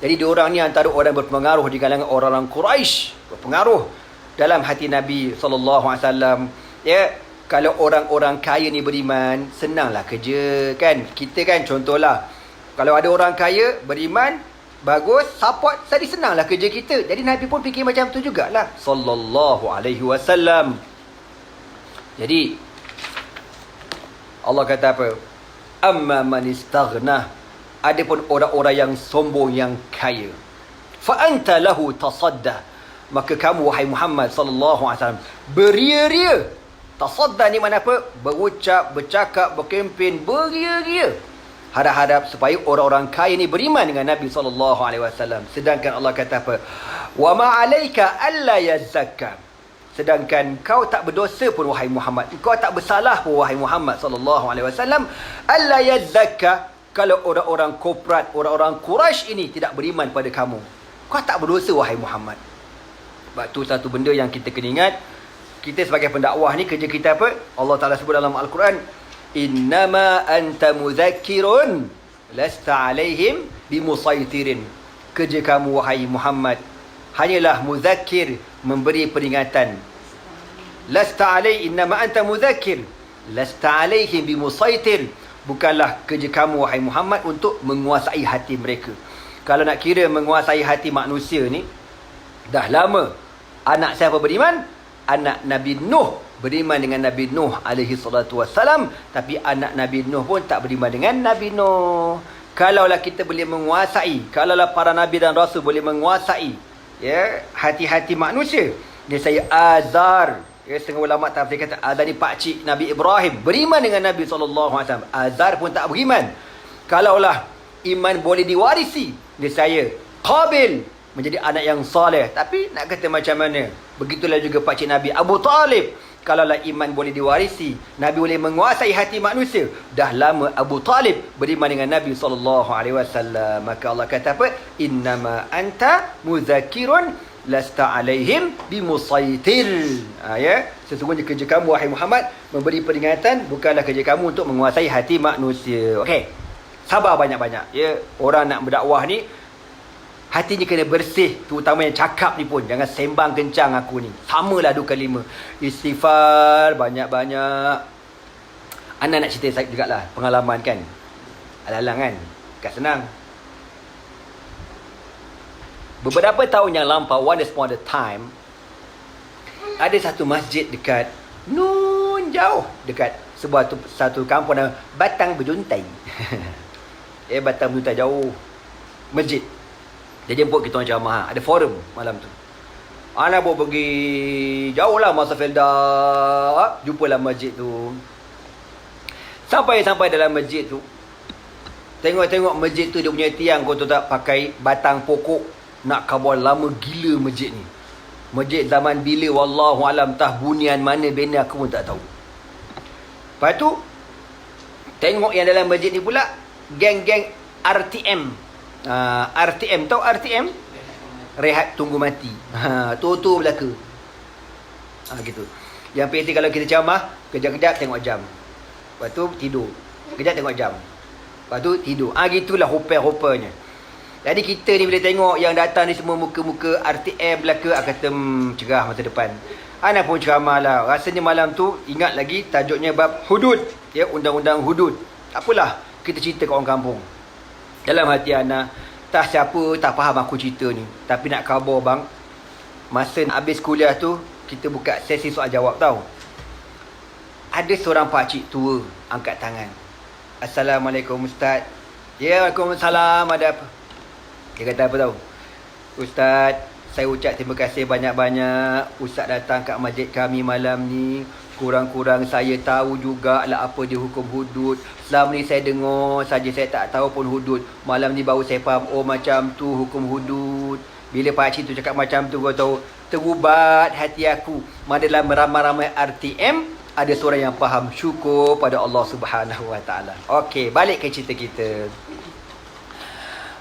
Jadi dia orang ni antara orang berpengaruh di kalangan orang-orang Quraisy, berpengaruh dalam hati Nabi sallallahu alaihi wasallam. Ya, kalau orang-orang kaya ni beriman, senanglah kerja kan. Kita kan contohlah, kalau ada orang kaya beriman, bagus, support, jadi senanglah kerja kita. Jadi Nabi pun fikir macam tu jugalah sallallahu alaihi wasallam. Jadi Allah kata apa? Amma man istaghna, adapun orang-orang yang sombong, yang kaya, fa anta lahu tasadda, maka kamu wahai Muhammad sallallahu alaihi wasallam beria-ria. Tasadda ni mana apa? Berucap, bercakap, berkempen, beria-ria, harap-harap supaya orang-orang kaya ni beriman dengan Nabi sallallahu alaihi wasallam. Sedangkan Allah kata apa? Wa ma 'alaika alla yazakka, sedangkan kau tak berdosa pun wahai Muhammad, kau tak bersalah pun wahai Muhammad sallallahu alaihi wasallam, alla yazakka, kalau orang-orang korporat, orang-orang Quraisy ini tidak beriman pada kamu, kau tak berdosa wahai Muhammad. Sebab tu satu benda yang kita kena ingat, kita sebagai pendakwah ni kerja kita apa? Allah Taala sebut dalam Al-Quran, innama anta mudzakkirun lasta alaihim bimusaitirin. Kerja kamu wahai Muhammad hanyalah muzakkir, memberi peringatan. Lasta alai innama anta mudzakir. Lasta alaihim bimusaitir. Bukanlah kerja kamu wahai Muhammad untuk menguasai hati mereka. Kalau nak kira menguasai hati manusia ni, dah lama anak siapa beriman? Anak Nabi Nuh beriman dengan Nabi Nuh alaihi salatu wassalam, tapi anak Nabi Nuh pun tak beriman dengan Nabi Nuh. Kalaulah kita boleh menguasai, kalaulah para nabi dan rasul boleh menguasai hati-hati manusia. Dia saya Azar, setengah ulama tafsir kata Azar ni pakcik Nabi Ibrahim, beriman dengan Nabi SAW. Azar pun tak beriman. Kalaulah iman boleh diwarisi, dia saya Qabil menjadi anak yang soleh. Tapi nak kata macam mana, begitulah juga pakcik Nabi Abu Talib. Kalaulah iman boleh diwarisi, Nabi boleh menguasai hati manusia, dah lama Abu Talib beriman dengan Nabi SAW. Maka Allah kata apa? Innama anta mudzakirun lasta alaihim bimusaitir. Sesungguhnya kerja kamu wahai Muhammad memberi peringatan, bukanlah kerja kamu untuk menguasai hati manusia. Okey, sabar banyak-banyak. Orang nak berdakwah ni hatinya kena bersih, terutama yang cakap ni pun. Jangan sembang kencang aku ni. Samalah 2 kali 5. Istighfar banyak-banyak. Anda nak cerita juga lah pengalaman kan. Alang-alang kan. Bukan senang. Beberapa tahun yang lampau, once upon a time, ada satu masjid dekat nun jauh, dekat satu kampung nama Batang Berjuntai. Batang Berjuntai jauh. Masjid. Dia jemput kita orang jamaah. Ada forum malam tu. Anak bawa pergi jauh lah masa Felda. Jumpalah masjid tu. Sampai dalam masjid tu, tengok masjid tu, dia punya tiang kau tu tak pakai batang pokok. Nak khabar lama gila masjid ni. Masjid zaman bila wallahu alam, tah bunian mana bina aku pun tak tahu. Lepas tu tengok yang dalam masjid ni pula geng-geng RTM. RTM, tahu RTM? Rehat tunggu mati. Tu belaka. Gitu. Yang PT kalau kita ceramah, kejap-kejap tengok jam. Lepas tu tidur. Kejap tengok jam. Lepas tu tidur. Gitulah rupa-rupanya. Jadi kita ni boleh tengok yang datang ni semua muka-muka RTM belaka, kata cerah masa depan. Anak pun ceramah lah. Rasanya malam tu ingat lagi tajuknya bab hudud. Undang-undang hudud. Tak apalah, kita cerita kat orang kampung. Dalam hati anak, tak siapa tak faham aku cerita ni. Tapi nak khabar bang, masa habis kuliah tu, kita buka sesi soal jawab tau. Ada seorang pakcik tua angkat tangan. Assalamualaikum Ustaz. Ya, Waalaikumsalam. Ada apa? Dia kata apa tau? Ustaz, saya ucap terima kasih banyak-banyak Ustaz datang kat masjid kami malam ni. Kurang-kurang saya tahu jugalah apa dia hukum hudud. Selama ni saya dengar saja, saya tak tahu pun hudud. Malam ni baru saya faham, oh macam tu hukum hudud. Bila pakcik tu cakap macam tu, kau tahu, terubat hati aku. Mana dalam ramai-ramai RTM ada seorang yang faham. Syukur pada Allah Subhanahu Wa Taala. Okey, balik ke cerita kita.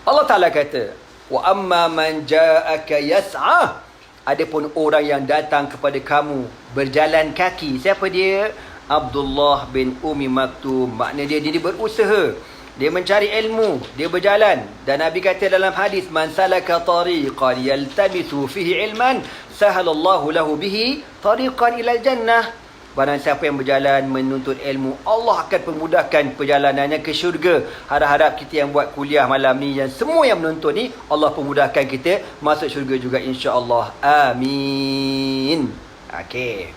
Allah Taala kata, wa amma man ja'aka yas'a. Adapun orang yang datang kepada kamu berjalan kaki. Siapa dia? Abdullah bin Ummi Maktum. Maknanya dia berusaha. Dia mencari ilmu. Dia berjalan. Dan Nabi kata dalam hadis, man salaka tariqan yaltamisu fihi ilman, sahalallahu lahu bihi tariqan ilal jannah. Barang siapa yang berjalan menuntut ilmu, Allah akan permudahkan perjalanannya ke syurga. Harap-harap kita yang buat kuliah malam ni, yang semua yang menuntut ni, Allah permudahkan kita masuk syurga juga insya-Allah. Amin. Okey.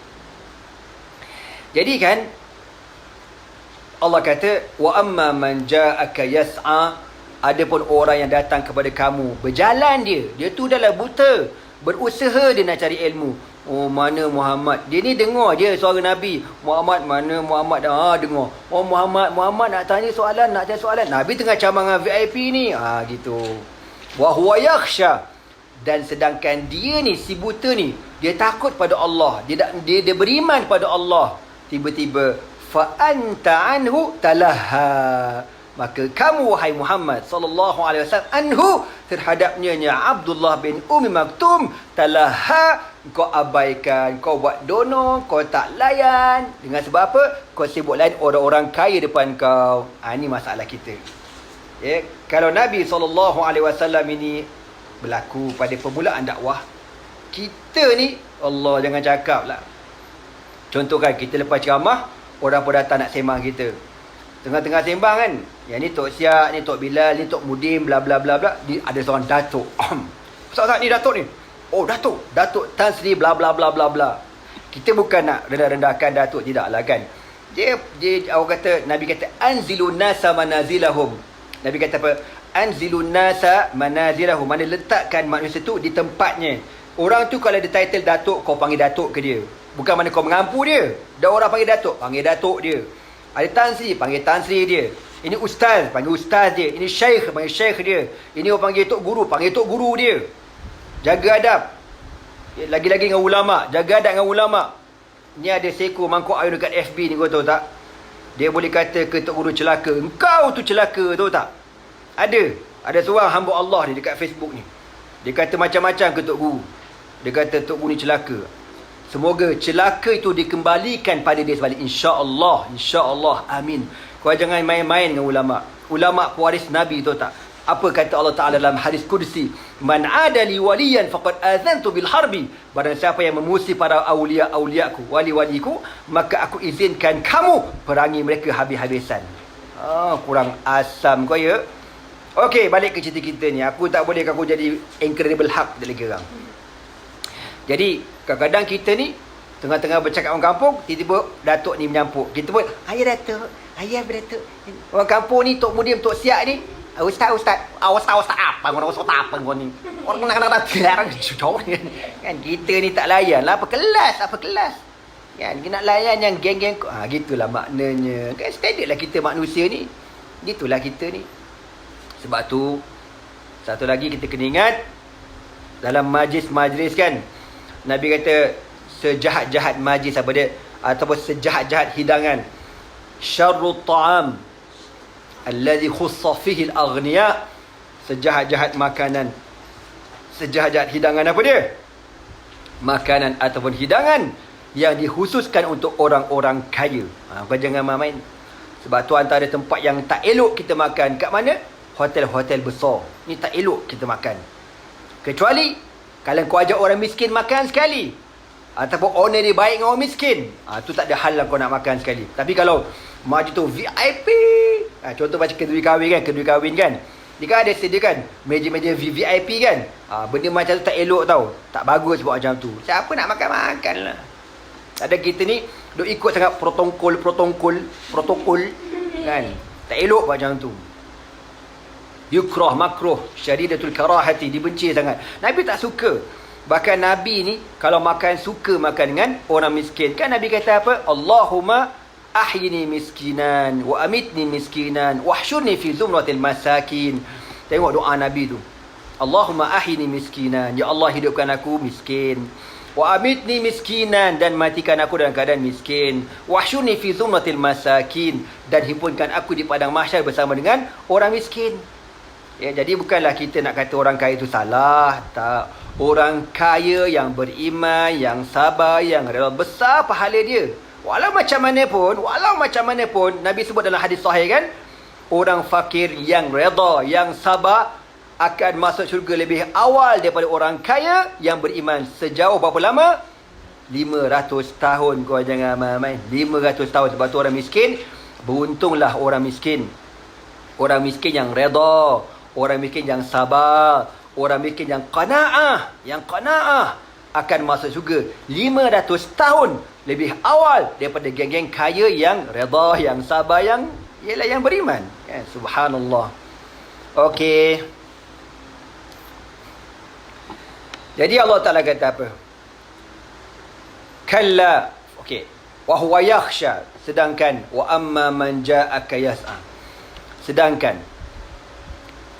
Jadi kan Allah kata, wa amma man ja'aka yas'a. Adapun orang yang datang kepada kamu berjalan, dia tu dah buta, berusaha dia nak cari ilmu. Oh, mana Muhammad? Dia ni dengar je suara Nabi. Muhammad, mana Muhammad? Dengar. Oh, Muhammad nak tanya soalan, nak tanya soalan. Nabi tengah camang dengan VIP ni. Gitu. Wa huwa yakhsha. Dan sedangkan dia ni, si buta ni, dia takut pada Allah. Dia beriman pada Allah. Tiba-tiba, fa anta anhu talaha. Maka kamu wahai Muhammad sallallahu alaihi wasallam anhu, terhadapnya Abdullah bin Ummi Maktum, talaha, kau abaikan, kau buat dono, kau tak layan. Dengan sebab apa? Kau sibuk layan orang-orang kaya depan kau. Ini masalah kita. Kalau Nabi SAW ini berlaku pada permulaan dakwah, kita ni, Allah jangan cakap lah. Contoh kan, kita lepas ceramah, orang pun datang nak sembang kita. Tengah-tengah sembang kan, yang ni Tok Siak, ni Tok Bilal, ni Tok Mudim, bla bla bla bla. Ada seorang Datuk. Ustaz ni Datuk ni. Oh Datuk Tan Sri bla bla bla bla bla. Kita bukan nak rendah-rendahkan Datuk, tidaklah kan. Dia orang kata, Nabi kata anzilun nasa manazilahum. Nabi kata apa? Anzilun nasa manazilahum. Mana letakkan manusia tu di tempatnya. Orang tu kalau ada title Datuk, kau panggil Datuk ke dia. Bukan mana kau mengampu dia. Dah orang panggil Datuk dia. Ada Tan Sri, panggil Tan Sri dia. Ini Ustaz, panggil Ustaz dia. Ini Syekh, panggil Syekh dia. Ini orang panggil Tok Guru, panggil Tok Guru dia. Jaga adab. Lagi-lagi dengan ulama'. Jaga adab dengan ulama'. Ni ada seekor mangkuk ayam dekat FB ni, kau tahu tak? Dia boleh kata ke Tok Guru celaka. Engkau tu celaka, tahu tak? Ada seorang hamba Allah ni dekat Facebook ni. Dia kata macam-macam ke Tok Guru. Dia kata Tok Guru ni celaka. Semoga celaka itu dikembalikan pada dia sebalik. InsyaAllah. Amin. Kau jangan main-main dengan ulama'. Ulama' pewaris Nabi, tahu tak? Apa kata Allah Ta'ala dalam hadis Qudsi? Man adali waliyan faqad azantu bil harbi. Barang siapa yang memusuhi para awliya-awliyaku, wali-waliku, maka aku izinkan kamu perangi mereka habis-habisan. Kurang asam kau ya. Okey, balik ke cerita kita ni. Aku tak boleh aku jadi incredible hak dari orang. Jadi, kadang-kadang kita ni tengah-tengah bercakap orang kampung, tiba-tiba Datuk ni menyampuk. Kita pun, ayah Datuk. Orang kampung ni, Tok Mudim, Tok Siak ni, Ustaz apa kau ni? Orang nak terang kan, kita ni tak layan lah. Apa kelas kan, kita nak layan yang geng-geng. Gitulah maknanya kan, standard lah kita manusia ni. Gitulah kita ni. Sebab tu satu lagi kita kena ingat, dalam majlis kan, Nabi kata sejahat-jahat majlis apa dia, ataupun sejahat-jahat hidangan, syarrut ta'am alladhi khussa fihi al-aghniya. Sejahat-jahat makanan, sejahat-jahat hidangan apa dia? Makanan ataupun hidangan yang dikhususkan untuk orang-orang kaya. Kau jangan main. Sebab tu antara tempat yang tak elok kita makan kat mana? Hotel-hotel besar. Ni tak elok kita makan. Kecuali kalau kau ajak orang miskin makan sekali, ataupun owner dia baik dengan orang miskin, tu tak ada hal lah kau nak makan sekali. Tapi kalau majlis tu VIP, contoh macam kedui kahwin kan, dia kan ada sediakan meja-meja VIP kan. Benda macam tu tak elok tau. Tak bagus buat macam tu. Siapa nak makan lah. Ada kita ni duk ikut sangat protokol kan. Tak elok buat macam tu. Yukrah, makruh, syadidatul karahati, dibenci sangat. Nabi tak suka. Bahkan Nabi ni kalau suka makan dengan orang miskin. Kan Nabi kata apa? Allahumma ahyini miskinan wa amitni miskinan wahsyurni fi zumratil masakin. Tengok doa Nabi tu. Allahumma ahyini miskinan, ya Allah hidupkan aku miskin. Wa amitni miskinan, dan matikan aku dalam keadaan miskin. Wahsyurni fi zumratil masakin, dan himpunkan aku di padang mahsyar bersama dengan orang miskin. Ya, jadi bukanlah kita nak kata orang kaya itu salah. Tak. Orang kaya yang beriman, yang sabar, yang rela, besar pahala dia. Walau macam mana pun, Nabi sebut dalam hadis sahih kan, orang fakir yang reda, yang sabar akan masuk syurga lebih awal daripada orang kaya yang beriman. Sejauh berapa lama? 500 tahun. Kau jangan main-main. 500 tahun. Sebab tu orang miskin, beruntunglah orang miskin. Orang miskin yang reda, orang miskin yang sabar, orang miskin yang qanaah, akan masuk syurga 500 tahun lebih awal daripada geng-geng kaya yang reda, yang sabar, yang beriman. Subhanallah. Okey. Jadi Allah Ta'ala kata apa? Kalla. Okey. Wa huwa yakhsha. Sedangkan wa amma man ja'aka yas'a. Sedangkan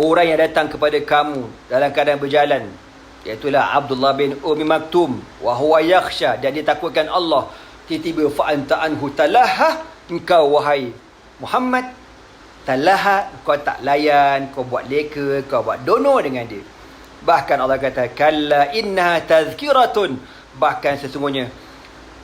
orang yang datang kepada kamu dalam keadaan berjalan, iaitulah Abdullah bin Ummi Maktum, wa huwa yakhsha, dan dia takutkan Allah. Tiba-tiba fa anta anhu talaha, engkau wahai Muhammad talaha, kau tak layan, kau buat leka, kau buat dono dengan dia. Bahkan Allah kata kalla innaha tazkiratun, bahkan sesungguhnya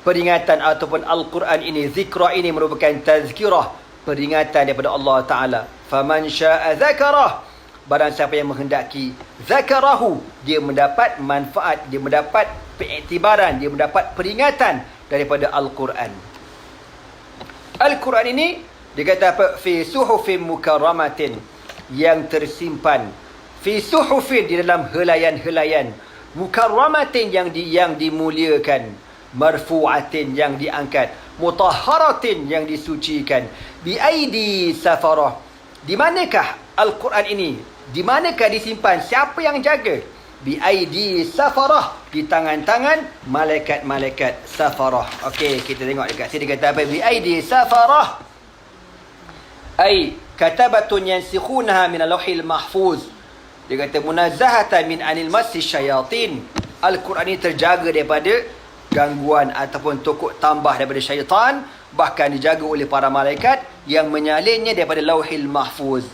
peringatan ataupun Al-Quran ini, zikra ini merupakan tazkirah, peringatan daripada Allah Ta'ala. Faman sya'a zakarah, barang siapa yang menghendaki zakarahu, dia mendapat manfaat, dia mendapat pengiktibaran, dia mendapat peringatan daripada Al-Quran. Al-Quran ini dia kata apa? Fi suhufin mukarramatin, yang tersimpan. Fi suhufin, di dalam helaian-helaian. Mukarramatin, yang dimuliakan. Marfu'atin, yang diangkat. Mutahharatin, yang disucikan. Bi aidi safarah. Di manakah Al-Quran ini? Di manakah disimpan? Siapa yang jaga? Bi aidi safarah, di tangan-tangan malaikat-malaikat safarah. Okey, kita tengok dekat sini dia kata apa? Bi aidi safarah ai katabatun yansikhunaha min al-lauhil mahfuz. Dia kata munazzahatan min anil massi syayatin. Al-Quran ini terjaga daripada gangguan ataupun tokok tambah daripada syaitan, bahkan dijaga oleh para malaikat yang menyalinnya daripada lauhil mahfuz.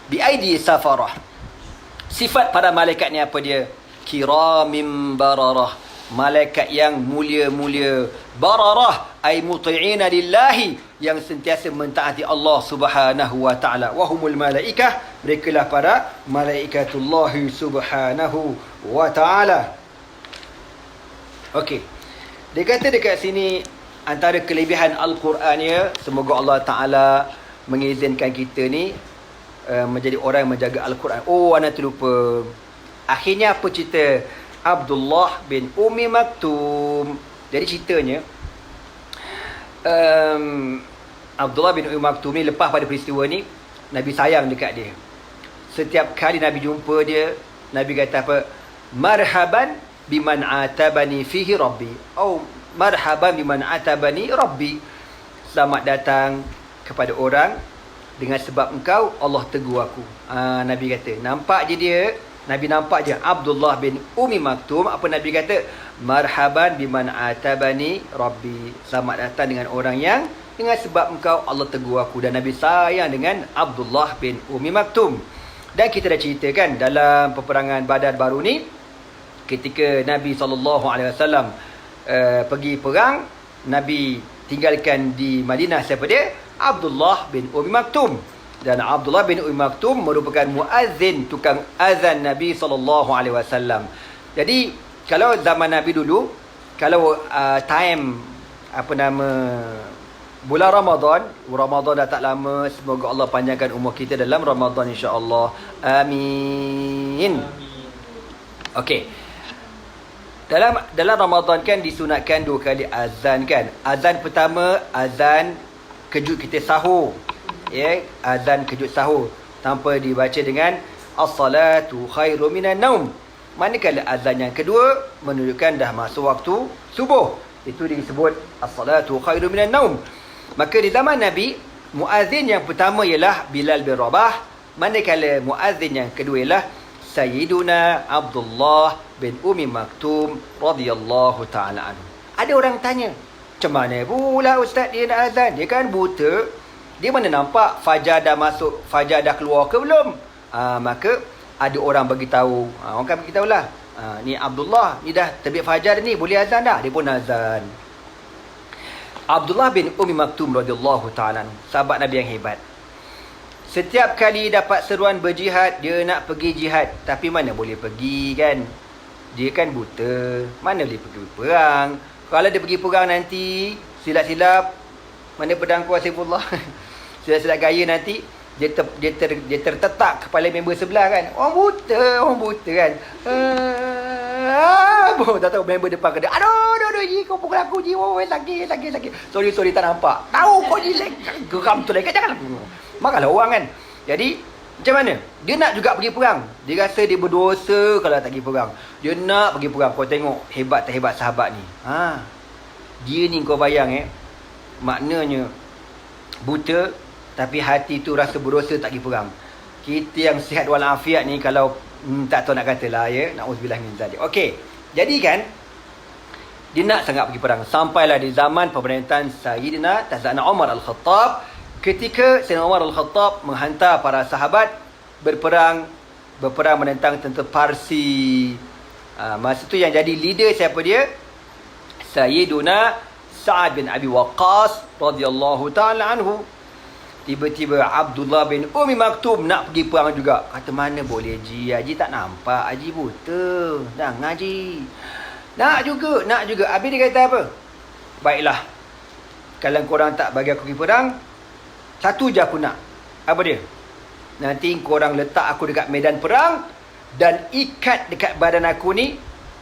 Bi aidi safarah. Sifat para malaikat ni apa dia? Kiramim bararah, malaikat yang mulia-mulia. Bararah ay muti'ina lillahi, yang sentiasa mentaati Allah Subhanahu wa taala. Wa humul malaikah, merekalah para malaikatullah Subhanahu wa taala. Okey. Dia kata dekat sini antara kelebihan Al-Quran ya, semoga Allah taala mengizinkan kita ni menjadi orang yang menjaga Al-Quran. Oh, anak terlupa. Akhirnya apa cerita Abdullah bin Ummi Maktum? Jadi ceritanya Abdullah bin Ummi Maktum ni lepas pada peristiwa ni, Nabi sayang dekat dia. Setiap kali Nabi jumpa dia, Nabi kata apa? Marhaban biman atabani fihi rabbi. Oh, marhaban biman atabani rabbi. Selamat datang kepada orang dengan sebab engkau Allah tegur aku. Nabi kata, nampak je dia, Nabi nampak je Abdullah bin Ummi Maktum, apa Nabi kata? Marhaban biman atabani rabbi. Selamat datang dengan orang yang dengan sebab engkau Allah tegur aku. Dan Nabi sayang dengan Abdullah bin Ummi Maktum. Dan kita dah ceritakan dalam peperangan Badar baru ni, ketika Nabi SAW pergi perang, Nabi tinggalkan di Madinah siapa dia? Abdullah bin Ummi Maktum. Dan Abdullah bin Ummi Maktum merupakan muazzin, tukang azan Nabi SAW. Jadi kalau zaman Nabi dulu, kalau time bulan Ramadan dah tak lama, semoga Allah panjangkan umur kita dalam Ramadan insya-Allah. Amin. Okey. Dalam Ramadan kan disunatkan 2 kali azan kan. Azan pertama, azan kejut kita sahur. Ya, azan kejut sahur tanpa dibaca dengan as-salatu khairum minan naum. Manakala azan yang kedua menunjukkan dah masuk waktu subuh. Itu disebut as-salatu khairum minan naum. Maka di zaman Nabi, muazzin yang pertama ialah Bilal bin Rabah, manakala muazzin yang kedua ialah Sayyiduna Abdullah bin Ummi Maktum radhiyallahu taala anhu. Ada orang tanya, macam mana pula ustaz dia nak azan? Dia kan buta. Dia mana nampak fajar dah masuk, fajar dah keluar ke belum? Maka ada orang bagi tahu. Orang kan bagi tahulah. Ni Abdullah, ni dah terbit fajar ni, boleh azan dah. Dia pun azan. Abdullah bin Ummi Maktum radhiyallahu taala, sahabat Nabi yang hebat. Setiap kali dapat seruan berjihad, dia nak pergi jihad. Tapi mana boleh pergi kan? Dia kan buta. Mana boleh pergi perang? Kalau dia pergi perang nanti, silap-silap, mana pedang Saifullah? Silap-silap gaya nanti, dia tertetak kepala member sebelah kan. Orang buta kan. Tak tahu member depan kena, aduh, Ji, kau pukul aku, Ji. Oh, sakit. Sorry, tak nampak. Tahu kau Ji, geram tu lagi. Jangan. Marahlah orang kan. Jadi, macam mana? Dia nak juga pergi perang. Dia rasa dia berdosa kalau tak pergi perang. Dia nak pergi perang. Kau tengok hebat tak hebat sahabat ni. Dia ni kau bayang maknanya buta, tapi hati tu rasa berdosa tak pergi perang. Kita yang sihat walafiat ni kalau tak tahu nak katalah ya, na'udzubillah min zalik. Okey. Jadi kan dia nak sangat pergi perang. Sampailah di zaman pemerintahan Sayyidina Tazana Umar Al-Khattab, ketika Sayyidina Umar Al-Khattab menghantar para sahabat berperang menentang tentera Parsi. Masa tu yang jadi leader siapa dia? Sayyiduna Sa'ad bin Abi Waqqas radhiyallahu taala anhu. Tiba-tiba Abdullah bin Ummi Maktum nak pergi perang juga. Kata, mana boleh Ji? Haji tak nampak. Haji buta. Jangan Haji. Nak juga. Habis dia kata apa? baiklah, kalau korang tak bagi aku pergi perang, satu je aku nak. Apa dia? Nanti korang letak aku dekat medan perang dan ikat dekat badan aku ni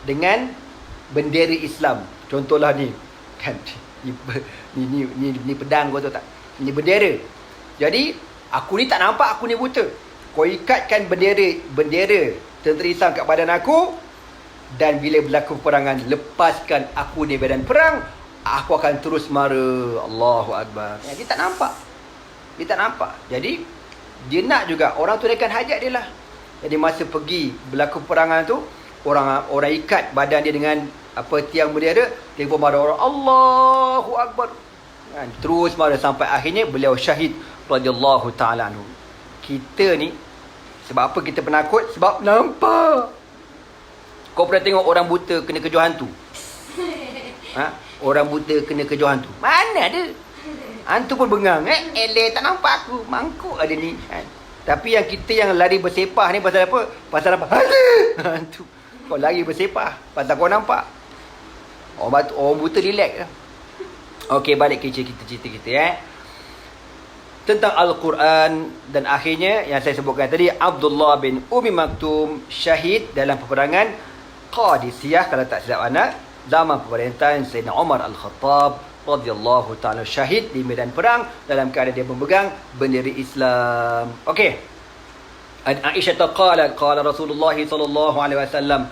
dengan bendera Islam. Contohlah ni, kan, ni pedang, kau tahu tak? Ni bendera. Jadi aku ni tak nampak, aku ni buta. Kau ikatkan bendera tentera Islam kat badan aku, dan bila berlaku peperangan, lepaskan aku di medan perang, aku akan terus mara. Allahu Akbar. Dia tak nampak. Jadi dia nak juga orang tunaikan hajat dia lah. Jadi masa pergi berlaku peperangan tu, orang ikat badan dia dengan tiang bendera, dia pun marah orang, Allahu Akbar. Terus marah sampai akhirnya beliau syahid radhiyallahu ta'ala anhu. Kita ni, sebab apa kita penakut? Sebab nampak. Kau pernah tengok orang buta kena kejar hantu? Orang buta kena kejar hantu, mana ada? Hantu pun bengang. Tak nampak aku, mangkuk ada ni. Tapi yang kita yang lari bersepah ni pasal apa? Pasal apa? Hantu. Kau lari bersepah pasal kau nampak. Orang buta relax lah. Okey, balik ke cerita kita. Tentang Al-Quran, dan akhirnya yang saya sebutkan tadi, Abdullah bin Umi Maktum syahid dalam peperangan Qadisiyah, kalau tak silap anak, zaman pemerintahan Sayyidina Umar Al-Khattab radhiyallahu ta'ala, syahid di medan perang dalam keadaan dia memegang bendera Islam. Okey. Aisyah qalat qala Rasulullah sallallahu alaihi wasallam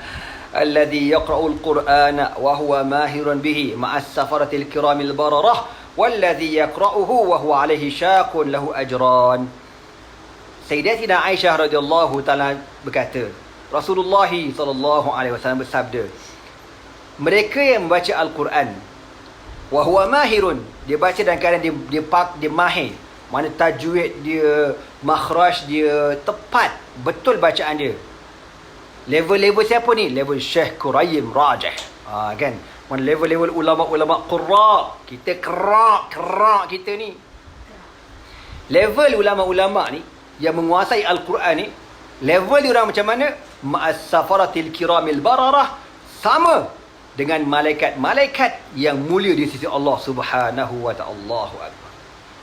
alladhi yaqra'u al-Qur'ana wa huwa mahirun bihi ma'as safaratil kiramil bararah walladhi yaqra'uhu wa huwa alaihi syaqun lahu ajran. Sayyidatina Aisyah radhiyallahu ta'ala berkata, Rasulullah sallallahu alaihi wasallam bersabda, mereka yang membaca Al-Quran wa huwa mahirun, dia baca dalam keadaan dia mahir, mana tajwid dia, makhraj dia tepat, betul bacaan dia. Level siapa ni? Level Syekh Quraim Rajih. Kan? Mana level ulama-ulama qurra. Kita kerak kita ni. Level ulama-ulama ni yang menguasai Al-Quran ni, level dia orang macam mana? Ma'as safaratil kiramil bararah, sama dengan malaikat-malaikat yang mulia di sisi Allah Subhanahu wa ta'ala. Allahu Akbar.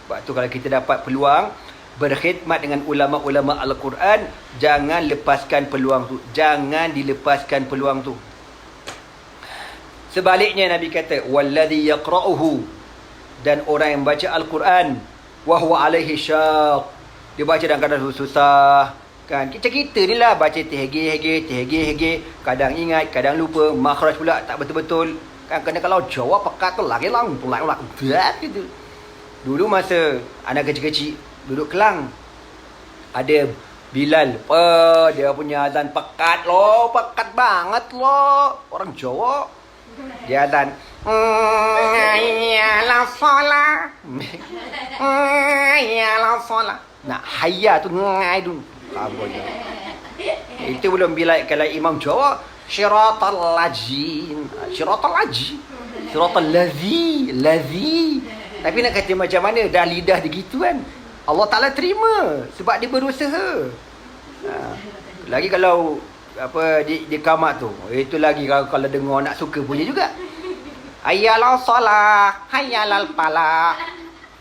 Sebab tu kalau kita dapat peluang berkhidmat dengan ulama-ulama Al-Quran, jangan lepaskan peluang tu. Jangan dilepaskan peluang tu. Sebaliknya Nabi kata, walladhi yaqra'uhu, dan orang yang baca Al-Quran wa huwa alaihi syaq, dia baca dalam keadaan susah. Kan kita ni lah baca terhege, kadang ingat, kadang lupa, makhraj pula tak betul-betul. Kan kena kalau jawab pekat tu lagi lang gitu. Dulu masa anak kecil-kecil duduk Kelang, ada Bilal, dia punya azan pekat banget loh. Orang Jawa dia azan iyalah solat, iyalah solat. Nak hayya tu ngai dulu. Itu belum bila kalau Imam Jawa syiratal lajin, syiratal ladzi. Tapi nak kata macam mana, dah lidah dia gitu kan, Allah Ta'ala terima sebab dia berusaha. Lagi kalau di kamak tu, itu lagi kalau dengar nak suka punya juga. Hayyalal solah, hayyalal pala,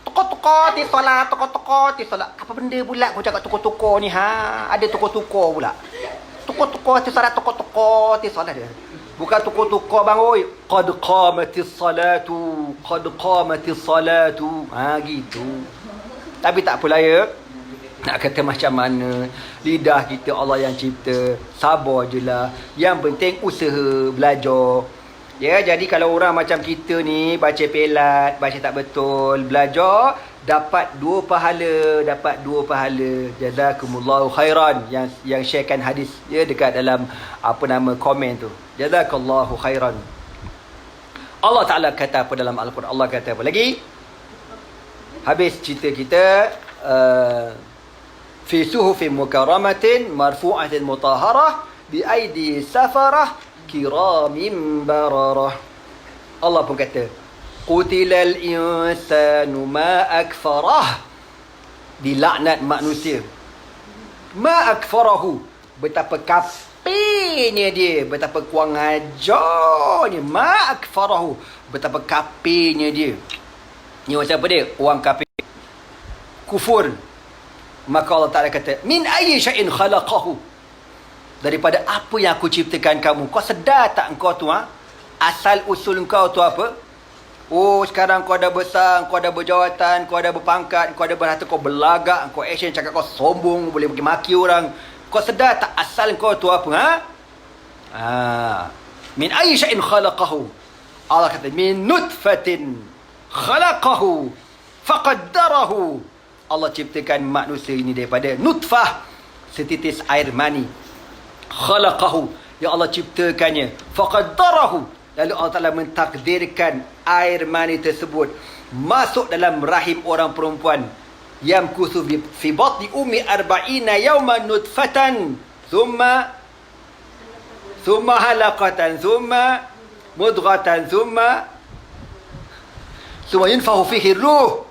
toko-toko di solat, toko-toko di solat. Apa benda pula kau cakap toko-toko ni, ada toko-toko pula. Toko-toko di solat, toko-toko di solat dia. Bukan toko-toko bang, oi. Qad qamatis salatu, qad qamatis salatu. Gitu. Tapi tak apalah ya. Nak kata macam mana, lidah kita Allah yang cipta, sabar je lah. Yang penting usaha, belajar. Ya, jadi kalau orang macam kita ni baca pelat, baca tak betul, belajar, dapat dua pahala. Jazakumullahu khairan yang sharekan hadis dia dekat dalam komen tu. Jazakallahu khairan. Allah Ta'ala kata apa dalam Al-Quran? Allah kata apa lagi? Habis cerita kita, fi suhufin mukarramatin marfu'atin mutahharah bi aidi safarah kiramin bararah. Allah pun kata, qutilal insanu ma akfarah, dilaknat manusia. Ma akfarahu, betapa kafir kafirnya dia, betapa kurang ajarnya, ma akfarahu, betapa kafirnya dia. Ni macam apa dia? Orang kafir kufur. Maka Allah Ta'ala kata, min ayyi syai'in khalaqahu, daripada apa yang aku ciptakan kamu. Kau sedar tak engkau tu, asal usul engkau tu apa? Oh, sekarang kau dah besar, kau dah berjawatan, kau dah berpangkat, kau dah berharta, kau berlagak, kau action, cakap kau sombong, boleh pergi maki orang. Kau sedar tak asal kau tu apa? Min ayyi syai'in khalaqahu. Allah kata, min nutfatin khalaqahu faqaddarahu. Allah ciptakan manusia ini daripada nutfah, setitis air mani. Khalaqahu, yang Allah ciptakannya. Faqaddarahu, lalu Allah Ta'ala mentakdirkan air mani tersebut masuk dalam rahim orang perempuan. Yamkuthu fi batni ummi arba'ina yawman nutfatan thumma halaqatan thumma mudghatan thumma yunfahu fihi ruh.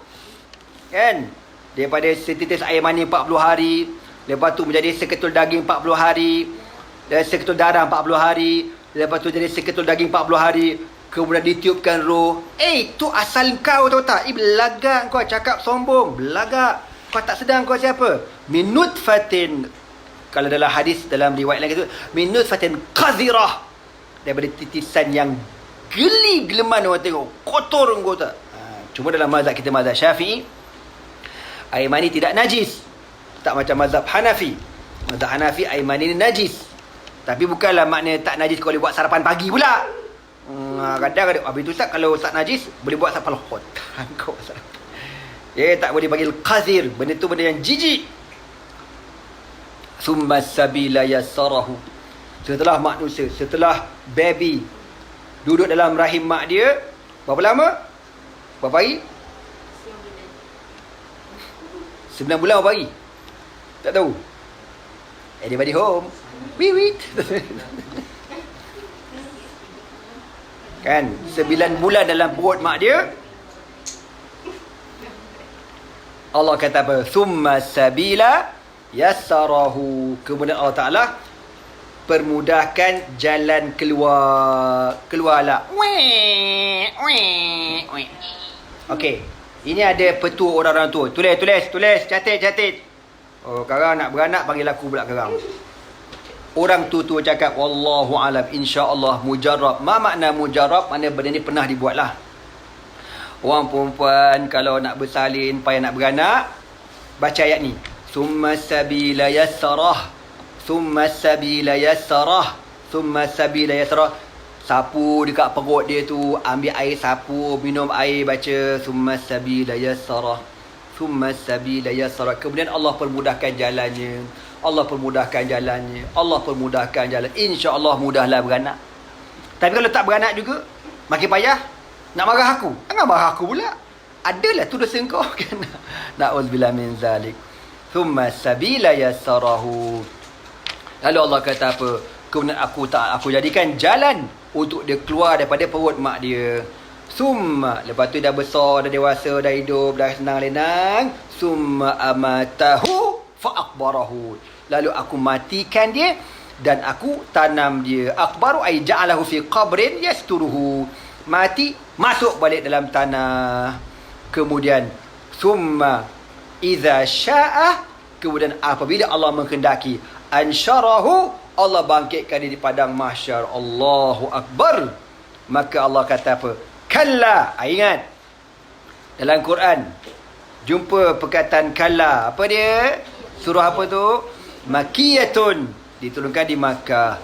Kan? Daripada setitis air mani 40 hari, lepas tu menjadi seketul daging 40 hari, dan seketul darah 40 hari, lepas tu jadi seketul daging 40 hari, kemudian ditiupkan roh. Tu asal kau tahu tak? Belagak kau, cakap sombong, belagak. Kau tak sedar kau siapa? Min nutfatin, kalau dalam hadis, dalam riwayat lain kata, min nutfatin qazirah, daripada titisan yang geli-geleman orang tengok, kotor kau tak. Cuma dalam mazhab kita, mazhab Syafi'i, air mani tidak najis. Tak macam mazhab Hanafi. Mazhab Hanafi, air mani ni najis. Tapi bukanlah makna tak najis kau boleh buat sarapan pagi pula. Kadang-kadang habis tu Ustaz, kalau tak najis boleh buat sarapan hotan kau sarapan. Tak boleh panggil qazir. Benda tu benda yang jijik. Summa sabila yassarahu. Setelah manusia, setelah baby duduk dalam rahim mak dia, berapa lama? Berapa hari? 9 bulan berapa hari? Tak tahu. Anybody home? Wiwit. Kan? 9 bulan dalam perut mak dia. Allah kata apa? Thumma sabila yassarahu. Kemudian Allah Ta'ala permudahkan jalan keluarlah. Okey. Ini ada petua orang-orang tua. Tulis, catat. Oh, sekarang nak beranak panggil aku pula sekarang. Orang tua cakap, wallahu alam, insya-Allah mujarrab. Ma makna mujarrab? Makna benda ni pernah dibuat lah. Orang perempuan kalau nak bersalin, payah nak beranak, baca ayat ni. Summa sabila yassarah. Summa sabila yassarah. Summa sabila yassarah. Sapu dekat perut dia tu, ambil air sapu, minum air, baca summa sabila yassarah. Summa sabila yassarah. Kemudian Allah permudahkan jalannya. Allah permudahkan jalannya. Allah permudahkan jalan. InsyaAllah mudahlah beranak. Tapi kalau tak beranak juga, makin payah. Nak marah aku? Jangan marah aku pula. Adalah tu dosa kau. Na'udzubillah min zalik. Thumma sabila yassarahu. Lalu Allah kata apa? Kemudian aku jadikan jalan untuk dia keluar daripada perut mak dia. Summa, lepas tu dah besar, dah dewasa, dah hidup, dah senang-lenang. Summa amatahu fa'akbarahu. Lalu aku matikan dia dan aku tanam dia. Akbaru ay ja'alahu fi qabrin yasturuhu. Mati, masuk balik dalam tanah. Kemudian summa idza sya'ah, kemudian apabila Allah menghendaki, ansyarahu, Allah bangkitkan dia di padang mahsyar. Allahu akbar. Maka Allah kata apa? Kalla. Ingat, dalam Quran jumpa perkataan kalla. Apa dia? Surah apa tu? Makiyatun, diturunkan di Makkah.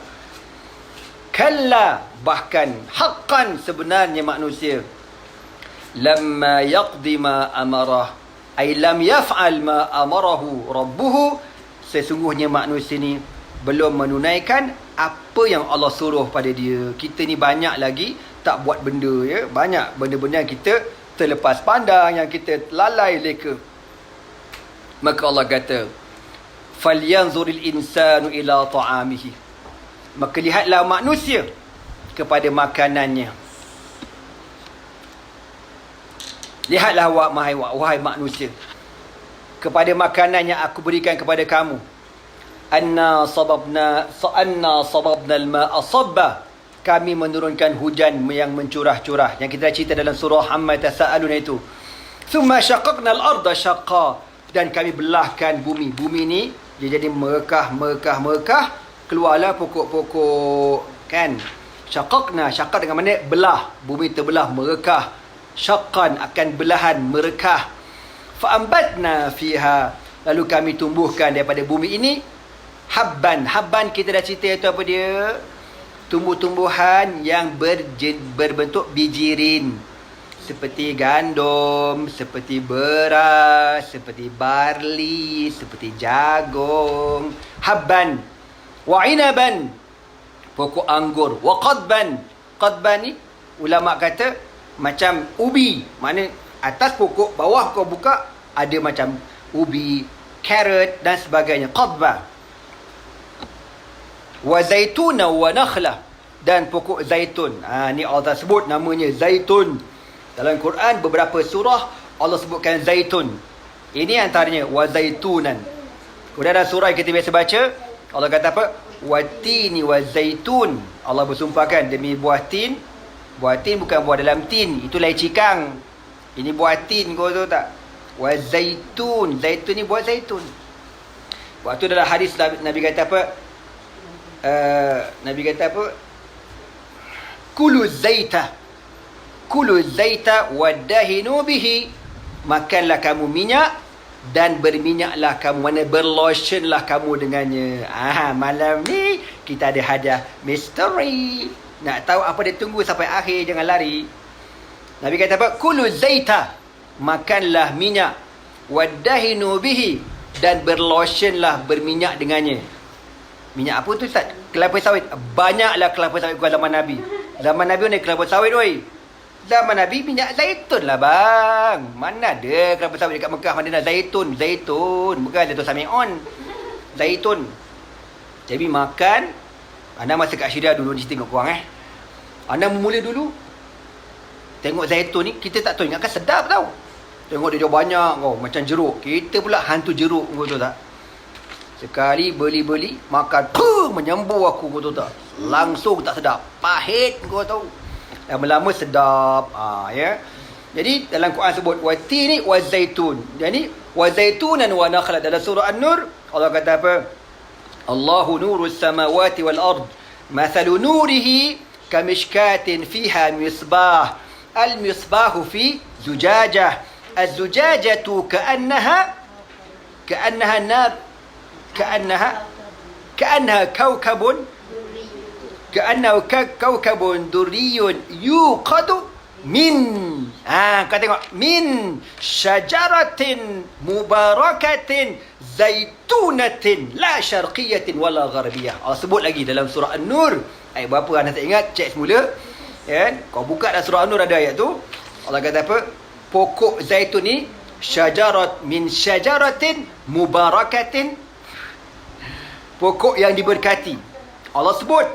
Kalla, bahkan haqqan, sebenarnya manusia, lamma yaqdi ma amarah, ay lam yaf'al ma amarahu rabbuhu, sesungguhnya manusia ni belum menunaikan apa yang Allah suruh pada dia. Kita ni banyak lagi tak buat benda, ya. Banyak benda-benda yang kita terlepas pandang, yang kita lalai leka. Maka Allah kata, falyanzuril insanu ila ta'amihi. Maka lihatlah manusia kepada makanannya. Lihatlah wahai manusia kepada makanan yang aku berikan kepada kamu. anna sababna al-ma'a sabba. Kami menurunkan hujan yang mencurah-curah. Yang kita cerita dalam surah Amma Tasa'alun itu. Thumma syaqaqna al-arda syaqqa. Dan kami belahkan bumi. Bumi ni dia jadi merekah. Keluarlah pokok-pokok, kan? Syaqaqna, syaqaq dengan mana? Belah. Bumi terbelah, merekah. Syaqqan, akan belahan, merekah. Fa'ambatna fiha. Lalu kami tumbuhkan daripada bumi ini habban. Habban kita dah cerita itu apa dia? Tumbuh-tumbuhan yang berbentuk bijirin. Seperti gandum, seperti beras, seperti barley, seperti jagung. Habban. Wa inaban. Pokok anggur. Wa qadban. Qadban ni ulama kata macam ubi. Mana atas pokok, bawah kau buka ada macam ubi, carrot dan sebagainya. Qadba. Wa zaituna wa nakhla. Dan pokok zaitun. Ni Allah sebut namanya zaitun. Dalam Quran beberapa surah Allah sebutkan zaitun. Ini antaranya wa zaitunan. Kemudian ada surah yang kita biasa baca, Allah kata apa? Wa tini wa zaitun. Allah bersumpahkan demi buah tin. Buah tin bukan buah dalam tin, itu lain cikang. Ini buah tin, kau tahu tak? Wa zaitun. Zaitun ni buah zaitun. Waktu dalam hadis Nabi kata apa? Nabi kata apa? Kulu zaita wadahinu bihi. Makanlah kamu minyak dan berminyaklah kamu, mana berlotionlah kamu dengannya. Malam ni kita ada hadiah misteri. Nak tahu apa dia tunggu sampai akhir, jangan lari. Nabi kata apa? Kulu zaita, makanlah minyak, wadahinu bihi, dan berlotionlah, berminyak dengannya. Minyak apa tu Ustaz? Kelapa sawit. Banyaklah kelapa sawit bukan zaman Nabi. Zaman Nabi ni kelapa sawit oi. Zaman Nabi minyak zaitun lah bang. Mana ada kelapa sawit dekat Mekah, Madinah? Zaitun. Bukan zaitun sami'un. Zaitun. Jadi makan. Anda masa kat Syria dulu ni tengok korang Anda memula dulu tengok zaitun ni, kita tak tahu, ingatkan sedap tau. Tengok dia banyak macam jeruk. Kita pula hantu jeruk, kau tahu tak? Sekali beli makan, menyembur aku, kau tahu tak? Langsung tak sedap, pahit, kau tahu. Lama-lama sedap. Ya. Jadi dalam Quran sebut watini wa zaitun. Jadi wa zaitunan wa nakhla. Dalam surah An-Nur Allah kata apa? Allahu nurus samawati wal ard. Mathalu nurihi kamishkatin fiha misbah. Al-misbahu fi zujajah. Az-zujajatu ka'annaha nar. كأنها كوكب دري يوقد من kau tengok, min syajaratin mubarakatin zaitunatin la syarqiyatin wala gharbiyah. Allah sebut lagi dalam surah An-Nur. Ayat berapa anda tak ingat, cek semula. Kau buka dalam surah An-Nur ada ayat tu. Allah kata apa? Pokok zaitun ni min syajaratin mubarakatin, pokok yang diberkati. Allah sebut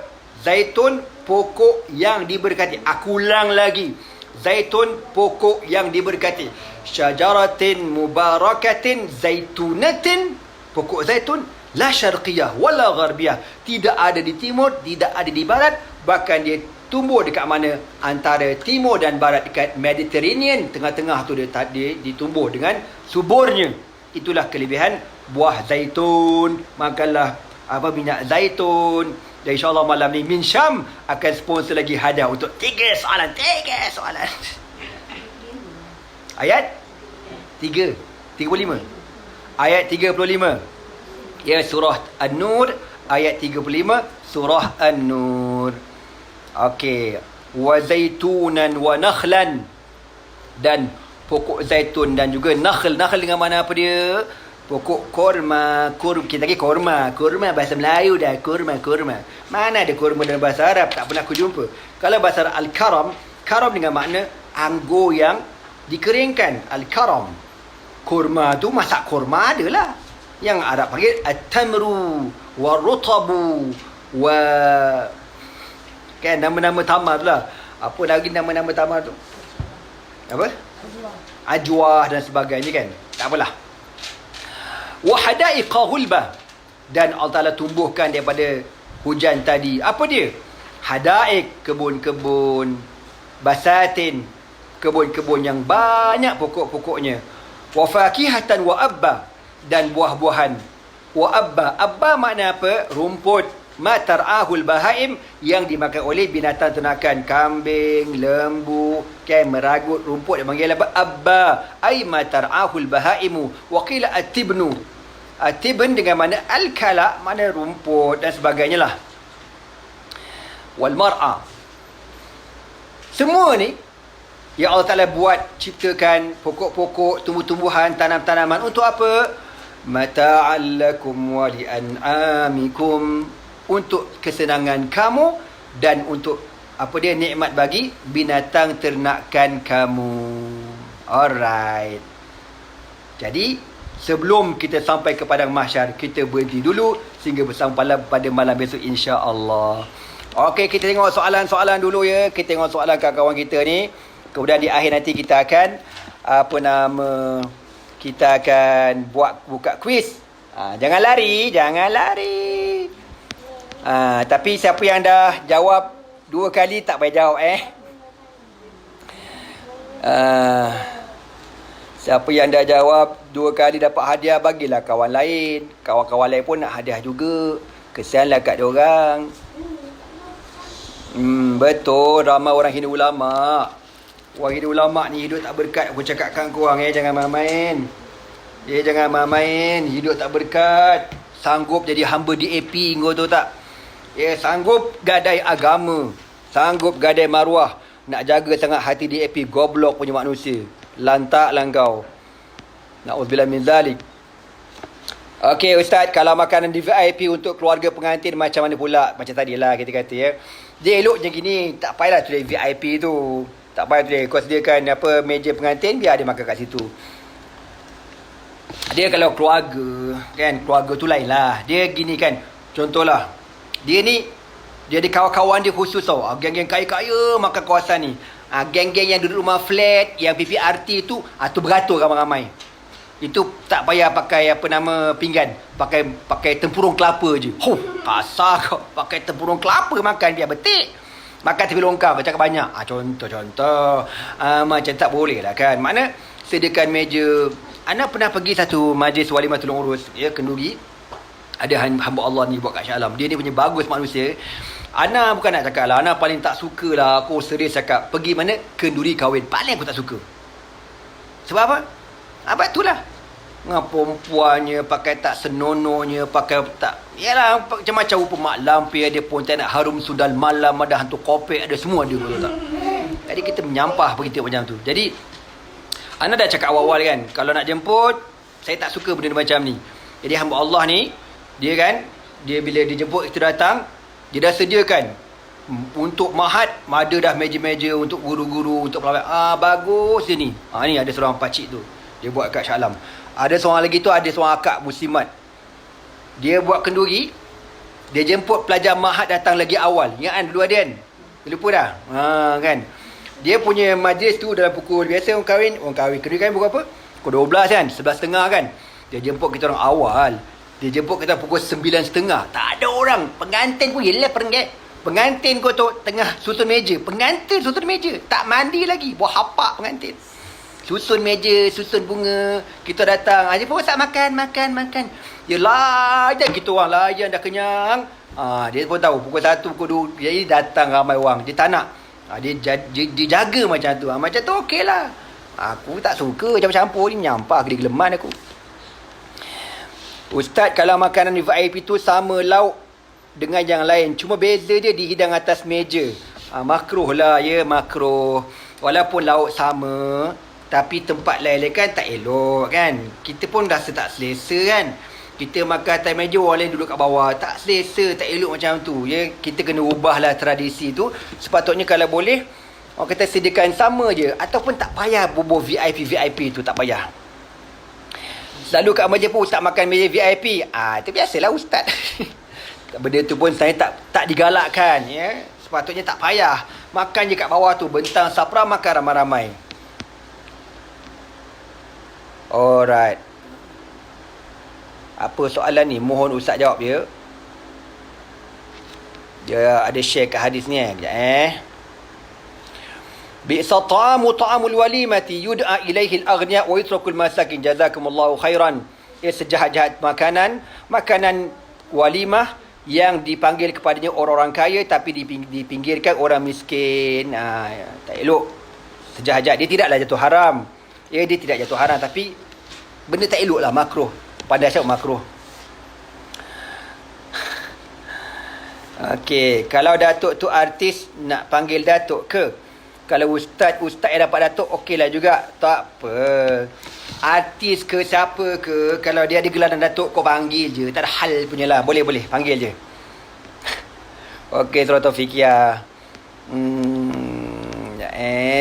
zaitun pokok yang diberkati. Aku ulang lagi. Zaitun pokok yang diberkati. Syajaratin mubarakatin zaitunatin. Pokok zaitun la syarqiyah wala gharbiyah. Tidak ada di timur, tidak ada di barat. Bahkan dia tumbuh dekat mana? Antara timur dan barat, dekat Mediterranean. Tengah-tengah tu dia ditumbuh dengan suburnya. Itulah kelebihan buah zaitun. Makanlah minyak zaitun. Dan insyaAllah malam ni Min Syam akan sponsor lagi hadiah untuk 3 soalan. Ayat 35. Ayat 35. Ya, surah An-Nur. Ayat 35. Surah An-Nur. Okey. Wa zaitunan wa nakhlan. Dan pokok zaitun dan juga nakhl. Nakhl dengan mana apa dia? Pokok korma. Kita lagi korma. Korma bahasa Melayu dah. Korma. Mana ada korma dalam bahasa Arab? Tak pernah aku jumpa. Kalau bahasa Al-Karam, karam dengan makna anggur yang dikeringkan. Al-Karam. Korma tu, masak korma adalah. Yang Arab panggil At-Tamru Wa-Rutabu Wa... Kan nama-nama tamar tu lah. Apa lagi nama-nama tamar tu? Apa? Ajwah dan sebagainya kan. Tak apalah. Wa hadaiqa ghulbah. dan Allah Ta'ala tumbuhkan daripada hujan tadi. Apa dia? Hadaik, kebun-kebun, basatin, kebun-kebun yang banyak pokok-pokoknya. Wa fakihatan wa abba, dan buah-buahan. Wa abba, abba makna apa? Rumput. Ma tar'ahul bahaim, yang dimakan oleh binatang ternakan, kambing, lembu, kan, meragut rumput dia panggil apa? Abba, ai ma tar'ahul bahaimu. Wa qila atibnu, atibn dengan mana al-kala, mana rumput dan sebagainya lah. Wal mar'a, semua ni yang Allah Ta'ala buat, ciptakan pokok-pokok, tumbuh-tumbuhan, tanam-tanaman untuk apa? Mata'al lakum wa li'an'amikum, untuk kesenangan kamu dan untuk apa dia, nikmat bagi binatang ternakan kamu. Alright. Jadi sebelum kita sampai ke padang mahsyar, kita berhenti dulu sehingga bersama pada malam besok, insya-Allah. Okey, kita tengok soalan-soalan dulu ya. Kita tengok soalan kawan-kawan kita ni. Kemudian di akhir nanti kita akan kita akan buka kuis. Jangan lari, jangan lari. Tapi siapa yang dah jawab 2 kali tak payah jawab siapa yang dah jawab 2 kali dapat hadiah, bagilah kawan lain. Kawan-kawan lain pun nak hadiah juga. Kesianlah kat diorang. Betul, ramai orang hina ulama. Orang hina ulama ni hidup tak berkat. Aku cakapkan korang jangan main-main. Jangan main-main, hidup tak berkat. Sanggup jadi hamba DAP kau tahu tak? Sanggup gadai agama, sanggup gadai maruah, nak jaga sangat hati DAP, goblok punya manusia. Lantaklah kau. Na'udzubillah min zalik. Okey Ustaz, kalau makanan di VIP untuk keluarga pengantin macam mana pula? Macam tadilah kita kata ya. Dia elok macam gini, tak payahlah tulis VIP tu. Tak payah tulis. Kau sediakan meja pengantin, biar dia makan kat situ. Dia kalau keluarga, kan, keluarga tu lain lah. Dia gini kan, contohlah, dia ni, dia ada kawan-kawan dia khusus tau. Geng-geng kaya-kaya makan kawasan ni. Geng-geng yang duduk rumah flat, yang PPRT tu, tu beratur ramai-ramai. Itu tak payah pakai pinggan. Pakai tempurung kelapa je. Kasar kau. Pakai tempurung kelapa makan, biar betik. Makan tepi longkang, cakap banyak. Contoh. Macam tak boleh lah kan. Makna sediakan meja. Ana pernah pergi satu majlis walimatul urus, kenduri. Ada hamba Allah ni buat kat Shah Alam. Dia ni punya bagus manusia. Ana bukan nak cakap lah, Ana paling tak suka lah. Aku serius cakap, pergi mana? Kenduri kahwin. Paling aku tak suka. Sebab apa? Itulah. Perempuannya pakai tak senonohnya, pakai tak, yalah, macam-macam rupa mak lampir. Dia pun tak nak harum sundal malam, ada hantu kopek, ada semua dia, betul tak? Jadi kita menyampah begitu macam tu. Jadi Ana dah cakap awal-awal kan, kalau nak jemput, saya tak suka benda macam ni. Jadi hamba Allah ni, dia kan, dia bila dia jemput kita datang, dia dah sediakan untuk mahat, ada dah meja-meja untuk guru-guru, untuk pelawat. Bagus dia ni. Ni ada seorang pakcik tu, dia buat kat Shah Alam. Ada seorang lagi tu, ada seorang akak muslimat. Dia buat kenduri, dia jemput pelajar mahat datang lagi awal. Ingat kan dulu ada kan? Lupa dah. Kan? Dia punya majlis tu dalam pukul, biasa orang kahwin, kenduri kahwin pukul apa? Pukul 12 kan? 11.30 kan? Dia jemput kita orang awal. Dia jemput kita pukul 9.30. Tak ada orang. Pengantin pun, yelah pengantin kau tu tengah susun meja. Pengantin susun meja. Tak mandi lagi. Buat hapak pengantin. Susun meja, susun bunga. Kita datang. Dia pun tak makan. Dia layan kita orang. Layan dah kenyang. Dia pun tahu pukul 1, pukul 2. Jadi datang ramai orang. Dia tak nak. Dia jaga macam tu. Macam tu okey lah. Aku tak suka campur-campur ni. Menyampah geleman aku. Ustaz, kalau makanan di VIP tu sama lauk dengan yang lain, cuma beza dia dihidang atas meja. Makruh lah ya, makruh. Walaupun lauk sama, tapi tempat lain kan tak elok kan. Kita pun rasa tak selesa kan. Kita makan atas meja, orang lain duduk kat bawah. Tak selesa, tak elok macam tu ya. Kita kena ubahlah tradisi tu. Sepatutnya kalau boleh, orang kata sediakan sama je. Ataupun tak payah bubuh VIP tu, tak payah. Selalu kat masjid pun ustaz makan meja VIP. Itu biasalah ustaz. Benda tu pun saya tak digalakkan ya. Sepatutnya tak payah. Makan je kat bawah tu, bentang sapra, makan ramai-ramai. Alright. Apa soalan ni? Mohon Ustaz jawab dia. Dia ada share kat hadis ni. Sekejap Bi'sa ta'amu ta'amul walimati yud'a ilaihi al-aghniya wa yutrakul masakin. Jazakumullahu khairan. Sejahat-jahat makanan walimah yang dipanggil kepadanya orang-orang kaya tapi dipinggirkan orang miskin. Tak elok. Sejahat-jahat. Dia tidaklah jatuh haram. Dia tidak jatuh haram, tapi benda tak elok lah, makruh. Pada asyik makruh. Okey, kalau datuk tu artis, nak panggil datuk ke? Kalau ustaz yang dapat datuk, okeylah juga. Tak apa. Artis ke siapa ke, kalau dia ada gelaran datuk, kau panggil je. Tak ada hal punya lah. Boleh, panggil je. Okey, surah Taufiqiyah.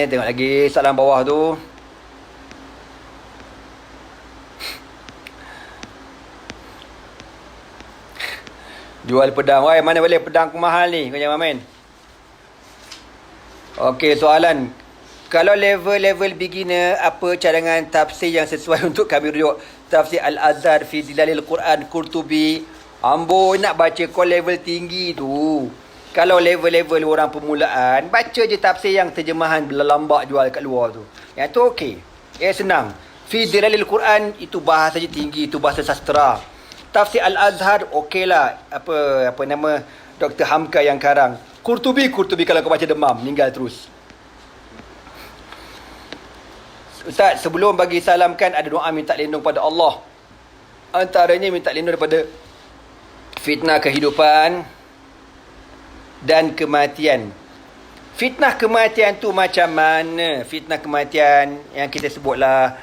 Tengok lagi soalan bawah tu. Jual pedang. Wah, mana boleh pedang aku mahal ni. Kau jangan main. Okey, soalan. Kalau level beginner, apa cadangan tafsir yang sesuai untuk kami rujuk? Tafsir Al-Azhar fi Dilalil Quran Qurtubi. Amboi, nak baca kau level tinggi tu. Kalau level orang permulaan, baca je tafsir yang terjemahan lambak jual kat luar tu. Yang tu okey. Senang. Fi Dilalil Quran, itu bahasa je tinggi. Itu bahasa sastra. Tafsir Al-Azhar, okeylah. Apa nama Dr. Hamka yang karang. Qurtubi kalau kau baca demam, meninggal terus. Ustaz, sebelum bagi salamkan, ada doa minta lindung pada Allah. Antaranya minta lindung daripada fitnah kehidupan dan kematian. Fitnah kematian tu macam mana? Fitnah kematian yang kita sebutlah,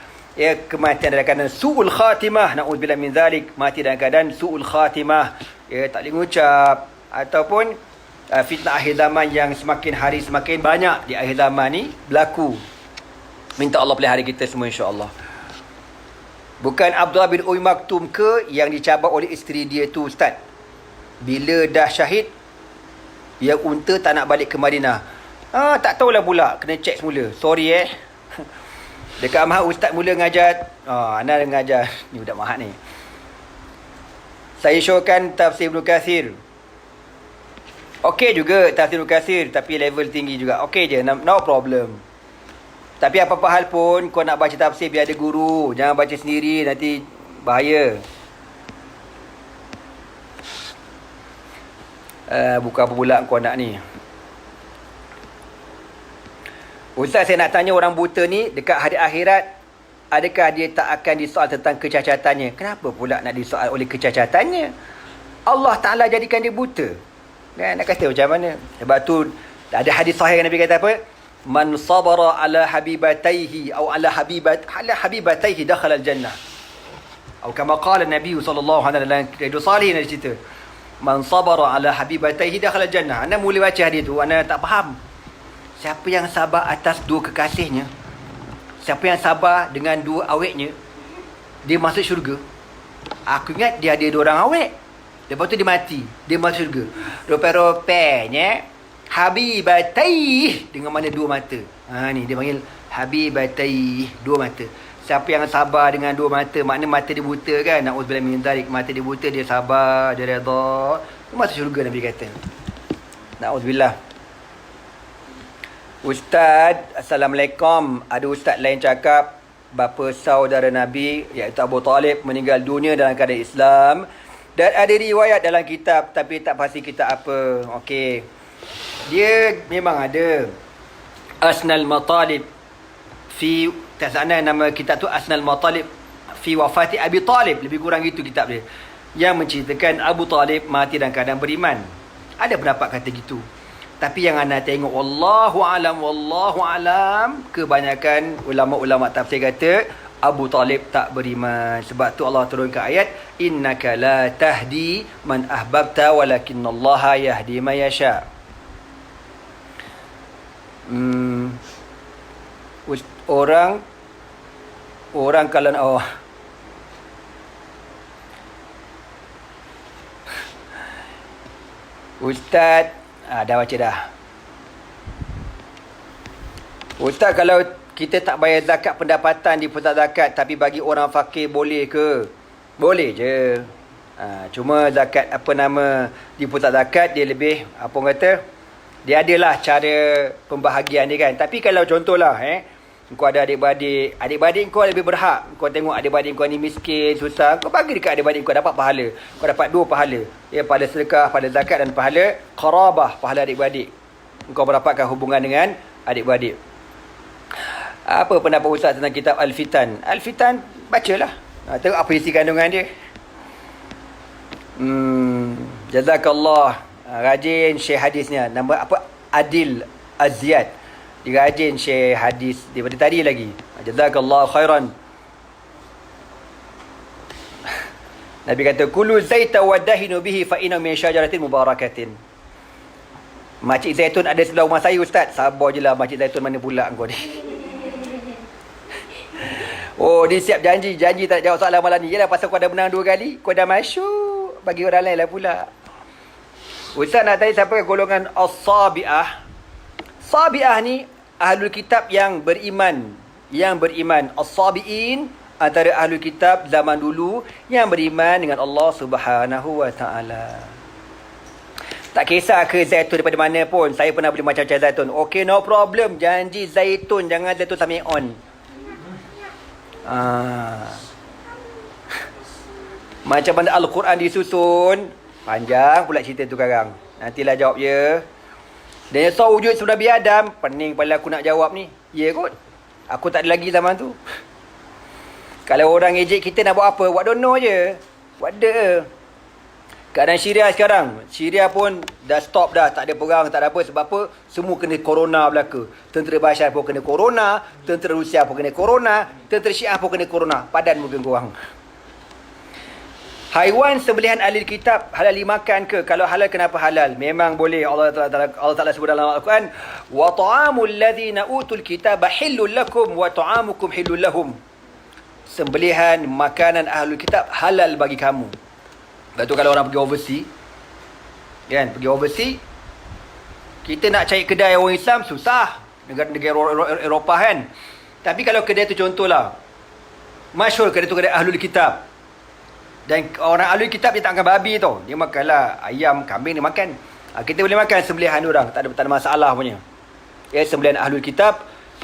kematian dalam keadaan su'ul khatimah. Na'udzubillah min zalik. Mati dalam keadaan su'ul khatimah. Tak boleh mengucap. Ataupun fitnah akhir zaman yang semakin hari semakin banyak di akhir zaman ni berlaku. Minta Allah pelihara kita semua, insya-Allah. Bukan Abdullah bin Umm Maktum ke yang dicabar oleh isteri dia tu, Ustaz? Bila dah syahid, yang unta tak nak balik ke Madinah. Tak tahulah pula. Kena cek semula. Sorry Dekat Mahat Ustaz mula ngajar. Ana ngajar. Ni budak Mahat ni. Saya showkan tafsir Ibn Kathir. Okey juga tafsir Ibn Kathir, tapi level tinggi juga. Okey je, no problem. Tapi apa-apa hal pun, kau nak baca tafsir biar ada guru. Jangan baca sendiri, nanti bahaya. Bukan apa pula kau nak ni. Ustaz, saya nak tanya orang buta ni, dekat hari akhirat, adakah dia tak akan disoal tentang kecacatannya? Kenapa pula nak disoal oleh kecacatannya? Allah Ta'ala jadikan dia buta. Nak kata macam mana? Sebab tu ada hadis sahih yang Nabi kata apa? Man sabara ala habibataihi atau ala habibataihi dakhala al-jannah. Atau kama qala Nabi sallallahu alaihi wasallam dalam hadis sahih ada cerita. Man sabara ala habibataihi dakhala al-jannah. Anda mula baca hadis tu, anda tak faham. Siapa yang sabar atas dua kekasihnya, siapa yang sabar dengan dua awetnya, dia masuk syurga. Aku ingat dia ada dua orang awet. Lepas tu dia mati, dia masuk syurga. Rupa-rupanya habibatai dengan mana dua mata. Ni dia panggil habibatai, dua mata. Siapa yang sabar dengan dua mata, makna mata dia buta kan. Na'udzubillah min dzalik, mata dia buta, dia sabar, dia redha, dia masuk syurga Nabi kata. Na'udzubillah. Ustaz, Assalamualaikum. Ada ustaz lain cakap bapa saudara Nabi iaitu Abu Talib meninggal dunia dalam keadaan Islam. Dan ada riwayat dalam kitab, tapi tak pasti kitab apa. Okey. Dia memang ada. Asnal Matalib fi, tak sana nama kitab tu Asnal Matalib fi wafati Abi Talib. Lebih kurang itu kitab dia. Yang menceritakan Abu Talib mati dalam keadaan beriman. Ada pendapat kata gitu. Tapi yang anda tengok, wallahu alam, kebanyakan ulama-ulama tafsir kata Abu Talib tak beriman. Sebab tu Allah turunkan ayat, innaka la tahdi man ahbabta walakinallaha yahdi man yasha. Orang kalau Ustaz, dah baca dah. Ustaz, kalau kita tak bayar zakat pendapatan di pusat zakat, tapi bagi orang fakir boleh ke? Boleh je. Cuma zakat di pusat zakat dia lebih dia adalah cara pembahagian dia kan. Tapi kalau contohlah kau ada adik-beradik kau lebih berhak. Kau tengok adik-beradik kau ni miskin, susah, kau bagi dekat adik-beradik kau, dapat pahala. Kau dapat 2 pahala. Pahala sedekah, pahala zakat dan pahala qarabah, pahala adik-beradik. Kau mendapatkan hubungan dengan adik-beradik. Apa pendapat Ustaz tentang kitab Al-Fitan? Al-Fitan bacalah. Tengok apa isi kandungan dia. Jazakallah. Rajin share hadisnya. Nama apa? Adil Aziad. Dia rajin share hadis daripada tadi lagi. Jazakallah khairan. Nabi kata kulu zaita wa dahinu bihi fa inna min syajaratin mubarakatin. Makcik zaitun ada sebelah rumah saya Ustaz. Sabar je lah, makcik zaitun mana pula kau ni. Oh, dia siap janji tak jawab soalan malam ni. Yalah pasal kau dah menang 2 kali, kau dah masuk. Bagi orang lain lah pula. Ustaz nak tanya siapa golongan as-sabi'ah. Sabi'ah ni ahlul kitab yang beriman. As-sabi'in antara ahlul kitab zaman dulu yang beriman dengan Allah Subhanahu wa taala. Tak kisah ke zaitun daripada mana pun. Saya pernah beli macam-macam zaitun. Okay, no problem. Janji zaitun, jangan zaitun sami'on. Macam mana Al-Quran disusun. Panjang pula cerita tu sekarang. Nantilah jawab ya. Dinosaur wujud sebelum Nabi Adam. Pening kepala aku nak jawab ni. Ya kot. Aku tak ada lagi zaman tu. Kalau orang ejek kita nak buat apa? Buat dono je. Buat the. Keadaan Syria sekarang. Syria pun dah stop dah. Tak ada perang, tak ada apa. Sebab apa? Semua kena corona belaka. Tentera Bashar pun kena corona. Tentera Rusia pun kena corona. Tentera Syiah pun kena corona. Padan mungkin korang. Haiwan sembelihan ahli kitab halal dimakan ke? Kalau halal kenapa halal? Memang boleh. Allah Ta'ala sebut dalam Al-Quran. Wa ta'amul ladhina utul kitaba hillul lakum wa ta'amukum hillul lahum. Sembelihan makanan ahli kitab halal bagi kamu. Lepas tu kalau orang pergi overseas, kan, pergi overseas, kita nak cari kedai orang Islam susah. Negara Eropah kan. Tapi kalau kedai tu contohlah, masyhur kedai tu kedai ahlul kitab. Dan orang ahlul kitab dia tak makan babi tau. Dia makanlah ayam, kambing dia makan. Kita boleh makan sembelihan orang, tak ada masalah punya. Sembelihan ahlul kitab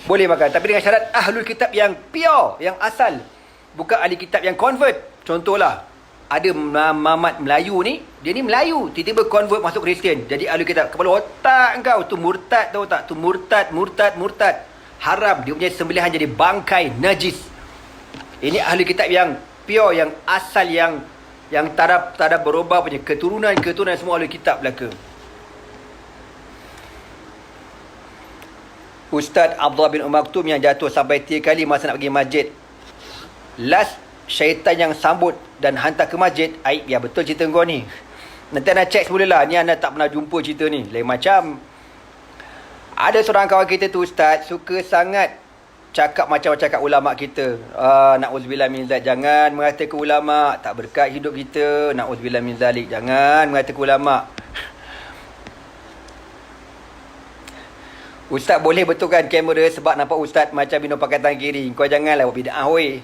boleh makan. Tapi dengan syarat ahlul kitab yang pure, yang asal. Bukan ahli kitab yang convert. Contohlah, ada Mamat Melayu ni, dia ni Melayu, tiba-tiba convert masuk Kristian, jadi ahli kitab. Kepala otak kau tu murtad, tahu tak? Tu murtad. Haram, dia punya sembelihan jadi bangkai, najis. Ini ahli kitab yang pure, yang asal, yang tak ada berubah punya keturunan semua ahli kitab belaka. Ustaz Abdullah bin Maktum yang jatuh sampai 3 kali masa nak pergi masjid. Last syaitan yang sambut dan hantar ke masjid. Aib, ya betul cerita kau ni. Nanti anda cek semula lah. Ni anda tak pernah jumpa cerita ni. Lain macam. Ada seorang kawan kita tu Ustaz, suka sangat cakap macam-macam kat ulama' kita. Na'udzubillah min zalik. Jangan mengatakan ulama' tak berkat hidup kita. Na'udzubillah min zalik. Jangan mengatakan ulama'. Ustaz boleh betulkan kamera sebab nampak Ustaz macam minum pakai tangan kiri. Kau janganlah buat bid'ah weh.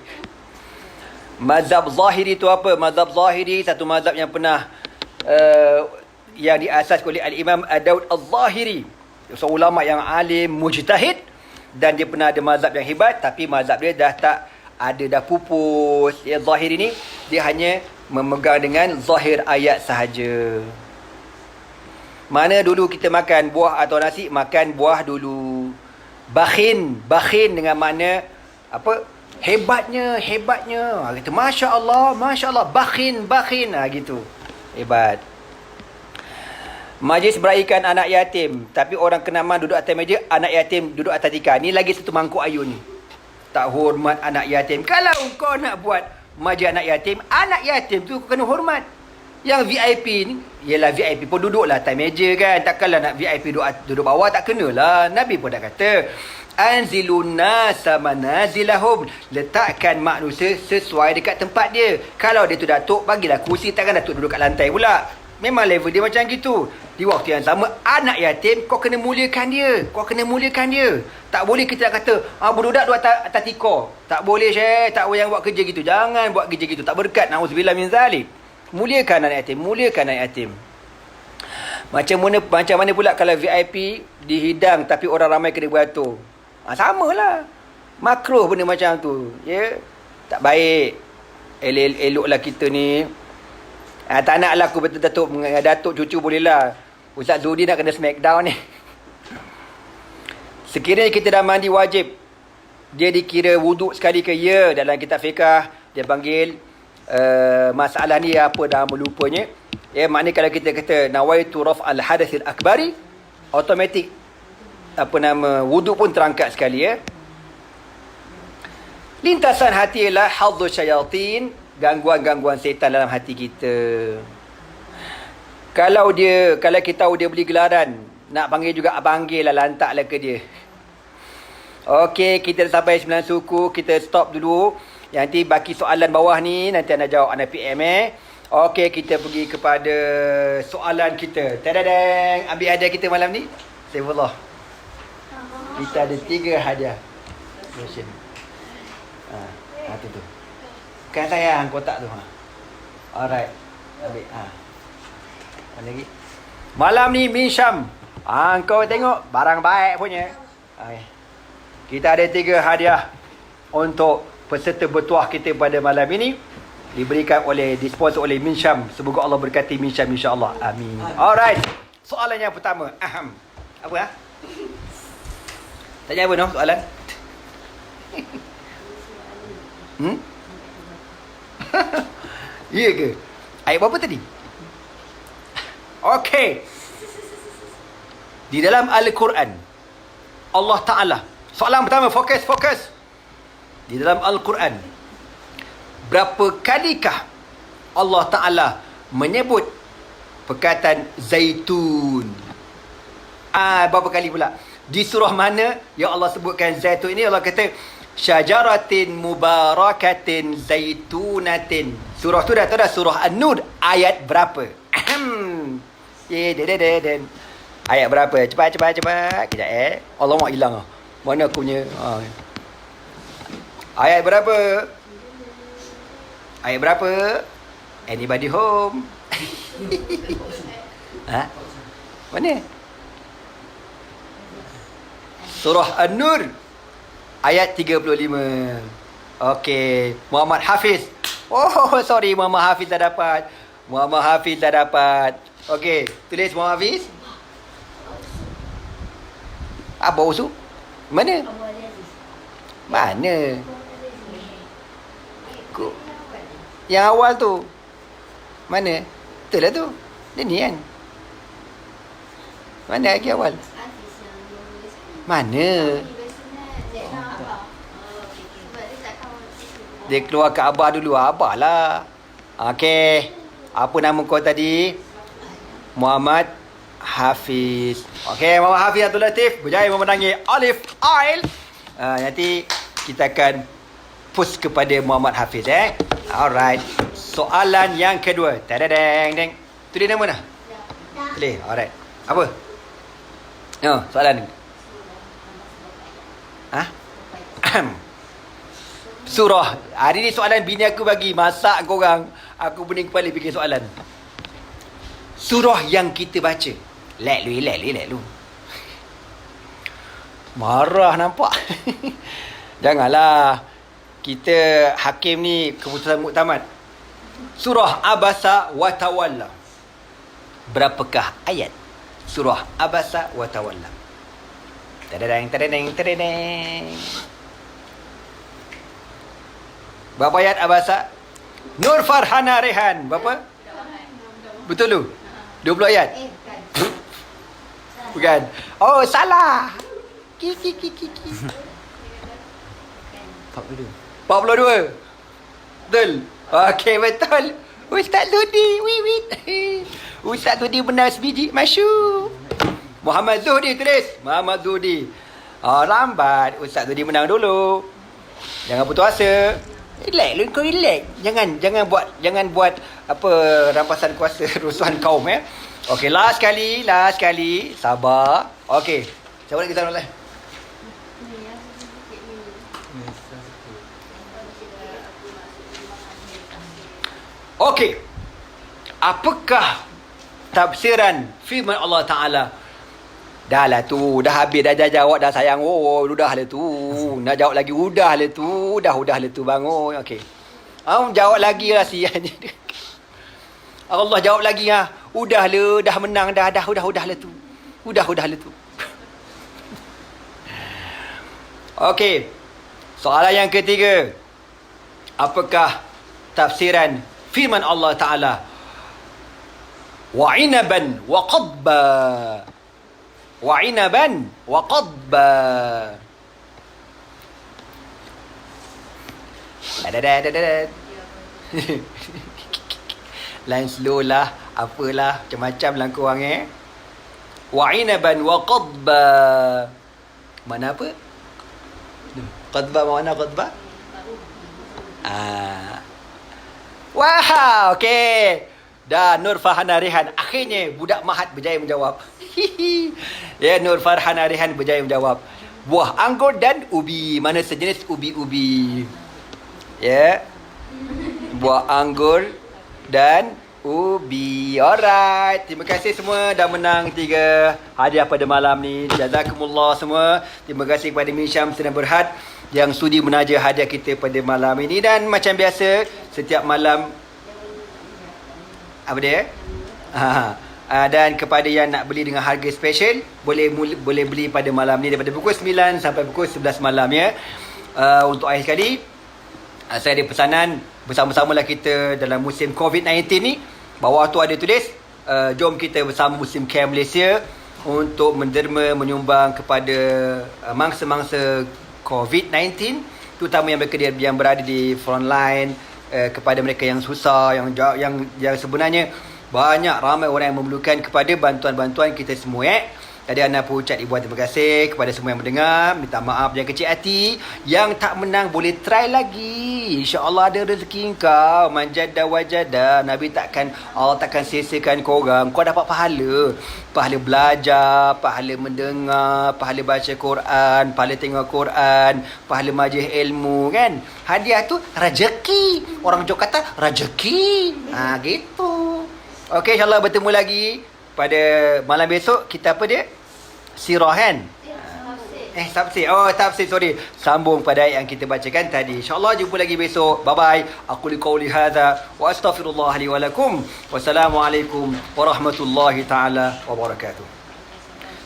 Mazhab Zahiri tu apa? Mazhab Zahiri satu mazhab yang pernah yang diasas oleh Al-Imam Daud Al-Zahiri, seorang ulama yang alim, mujtahid, dan dia pernah ada mazhab yang hebat, tapi mazhab dia dah tak ada, dah pupus. Zahiri ni dia hanya memegang dengan zahir ayat sahaja. Mana dulu kita makan buah atau nasi, makan buah dulu. Bakhin dengan makna apa? Hebatnya. Kata Masya Allah, bakhin. Gitu. Hebat. Majlis beraihkan anak yatim, tapi orang kenaman duduk atas meja, anak yatim duduk atas tikar. Ni lagi satu mangkuk ayun ni. Tak hormat anak yatim. Kalau kau nak buat majlis anak yatim tu kena hormat. Yang VIP ni, ialah VIP pun duduklah atas meja kan. Takkanlah nak VIP duduk bawah, tak kenalah. Nabi pun dah kata, anzilun nasa manazilahum, letakkan manusia sesuai dekat tempat dia. Kalau dia tu datuk, bagilah kursi, takkan datuk duduk kat lantai pula. Memang level dia macam gitu. Di waktu yang sama, anak yatim, kau kena muliakan dia. Kau kena muliakan dia. Tak boleh kita nak kata, budak duduk atas tikar. Tak boleh, Syekh. Tak boleh yang buat kerja gitu. Jangan buat kerja gitu. Tak berkat. Na'udzubillah min zalik. Muliakan anak yatim. Muliakan anak yatim. Macam mana pula kalau VIP dihidang tapi orang ramai kena beratur. Samalah. Makruh benda macam tu. Ya. Tak baik. Eloklah kita ni. Tak naklah aku betul-betul Datuk cucu bolehlah. Ustaz Zudi nak kena smackdown ni. Sekiranya kita dah mandi wajib, dia dikira wuduk sekali ke? Ya, dalam kitab fiqah dia panggil masalah ni apa dah melupanya. Ya, maknanya kalau kita kata nawaitu raf'al hadatsil akbari, automatik wuduk pun terangkat sekali ya. Lintasan hati ialah haddu syayatin, gangguan-gangguan setan dalam hati kita. Kalau kita tahu dia beli gelaran, nak panggil juga panggil lah, lantaklah ke dia. Okey, kita dah sampai 9 suku, kita stop dulu. Nanti baki soalan bawah ni nanti anda jawab, anda PM Okey, kita pergi kepada soalan kita. Tadadang, ambil hadiah kita malam ni. Saifullah. Kita ada 3 hadiah. Motion. Tu. Kan sayang kotak tu. Alright. Ambil. Mana lagi? Malam ni Min Syam. Kau tengok barang baik punya. Okay. Kita ada 3 hadiah untuk peserta bertuah kita pada malam ini. Diberikan disponsor oleh Min Syam. Semoga Allah berkati Min Syam insya-Allah. Amin. Alright. Soalan yang pertama. Apa Tak jawab soalan. Ya ke? Ayat berapa tadi? Okey. Di dalam Al-Quran, Allah Ta'ala, soalan pertama, fokus. Di dalam Al-Quran, berapa kalikah Allah Ta'ala menyebut perkataan zaitun? Berapa kali pula? Di surah mana yang Allah sebutkan zaitun ini? Allah kata syajaratin mubarakatin zaitunatin. Surah tu dah tahu dah, surah An-Nur. Ayat berapa? Ayat berapa? Cepat. Kejap Allah mahu hilang. Mana aku punya? Ayat berapa? Anybody home? Mana? Surah An-Nur ayat 35. Okey, Muhammad Hafiz. Sorry, Muhammad Hafiz tak dapat. Okey, tulis Muhammad Hafiz. Apa usul? Mana? Yang awal tu. Mana? Betul lah tu. Dia ni kan. Mana lagi awal? Mana? Dia keluar ke Abah dulu. Abah lah. Okey. Apa nama kau tadi? Muhammad Hafiz. Okey, Muhammad Hafiz Abdul Latif berjaya memenangi Alif Ail. Nanti kita akan push kepada Muhammad Hafiz Alright. Soalan yang kedua. Tadadang. Tulis nama dah? Tulis. Alright. Apa? Soalan ni. Surah. Hari ni soalan bini aku bagi. Masak korang. Aku pening kepala fikir soalan. Surah yang kita baca. Let lu. Marah nampak. Janganlah. Kita hakim ni keputusan muktamad. Surah Abasa wa Tawalla. Berapakah ayat surah Abasa wa Tawalla? Tadadang. Berapa ayat Abasa? Nur Farhana Rehan. Berapa? Betul lu? 20 ayat? Bukan. Salah. 42. Betul. Okey, betul. Ustaz Zudi. Ustaz Zudi benar sebiji. Masyuk. Muhammad Zudi tulis. Muhammad Zudi. Lambat. Ustaz Zudi menang dulu. Jangan putus asa. Relax. Jangan buat apa rampasan kuasa rusuhan kaum Okey, last sekali. Sabar. Okey. Siapa nak kita nak Okey. Apakah tafsiran firman Allah Ta'ala? Dah lah tu. Dah habis. Dah jawab dah sayang. Oh, udah lah tu. Nak jawab lagi. Udah lah tu. Udah lah tu. Bangun. Okey. Jawab lagi lah sian. Allah jawab lagi ha. Udah lah. Dah menang dah. Udah lah tu. Udah lah tu. Okey. Soalan yang ketiga. Apakah tafsiran firman Allah Ta'ala? Wa'inaban wa qadba. Wa'inaban wa qadba. Lain slow lah. Apalah. Macam-macam lah korang Wa'inaban wa qadba. Mana apa? Qadba mana qadba? Wah, okey. Dah Nur Farhana Rehan. Akhirnya budak Mahat berjaya menjawab. Ya, Nur Farhana Rehan berjaya menjawab. Buah anggur dan ubi. Mana sejenis ubi-ubi. Ya. Buah anggur dan ubi. Alright. Terima kasih semua dah menang 3 hadiah pada malam ni. Jazakumullah semua. Terima kasih kepada Misham Sina Berhad yang sudi menaja hadiah kita pada malam ini. Dan macam biasa, setiap malam apa dia? Dan kepada yang nak beli dengan harga special, boleh beli pada malam ni daripada pukul 9 sampai pukul 11 malam ya. Untuk akhir sekali, saya ada pesanan bersama-samalah kita dalam musim COVID-19 ni. Bawah tu ada tulis, jom kita bersama Muslim Care Malaysia untuk menderma menyumbang kepada mangsa-mangsa COVID-19, terutama yang berada di front line, kepada mereka yang susah, yang sebenarnya ramai orang yang memerlukan kepada bantuan-bantuan kita semua Jadi Ana pun ucap ribuan terima kasih kepada semua yang mendengar. Minta maaf yang kecil hati. Yang tak menang boleh try lagi. InsyaAllah ada rezeki kau. Manjada wajada. Allah takkan sia-siakan korang. Kau dapat pahala. Pahala belajar, pahala mendengar, pahala baca Quran, pahala tengok Quran, pahala majlis ilmu kan. Hadiah tu rezeki. Orang Johor kata rezeki. Gitu. Okey, insyaAllah bertemu lagi pada malam besok. Kita apa dia? Sirah kan? Tafsir. Tafsir, sorry. Sambung pada ayat yang kita bacakan tadi. InsyaAllah jumpa lagi besok. Bye-bye. Aku liqauli hadha wa astaghfirullah li wa lakum. Wassalamualaikum warahmatullahi ta'ala wabarakatuh.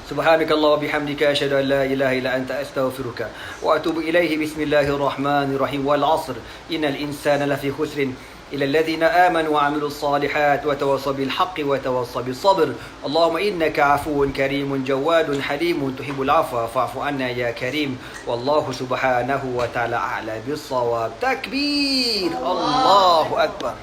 Subhanakallah wa bihamdika asyhadu an la ilaha illa anta astaghfiruka wa atubu ilaihi. Bismillahirrahmanirrahim. Wal 'asr. Innal insana lafi khusrin إلى الذين آمنوا وعملوا الصالحات وتواصوا بالحق وتواصوا بالصبر اللهم إنك عفو كريم جواد حليم تحب العفو فاعف عنا يا كريم والله سبحانه وتعالى أعلى بالصواب. تكبير الله أكبر.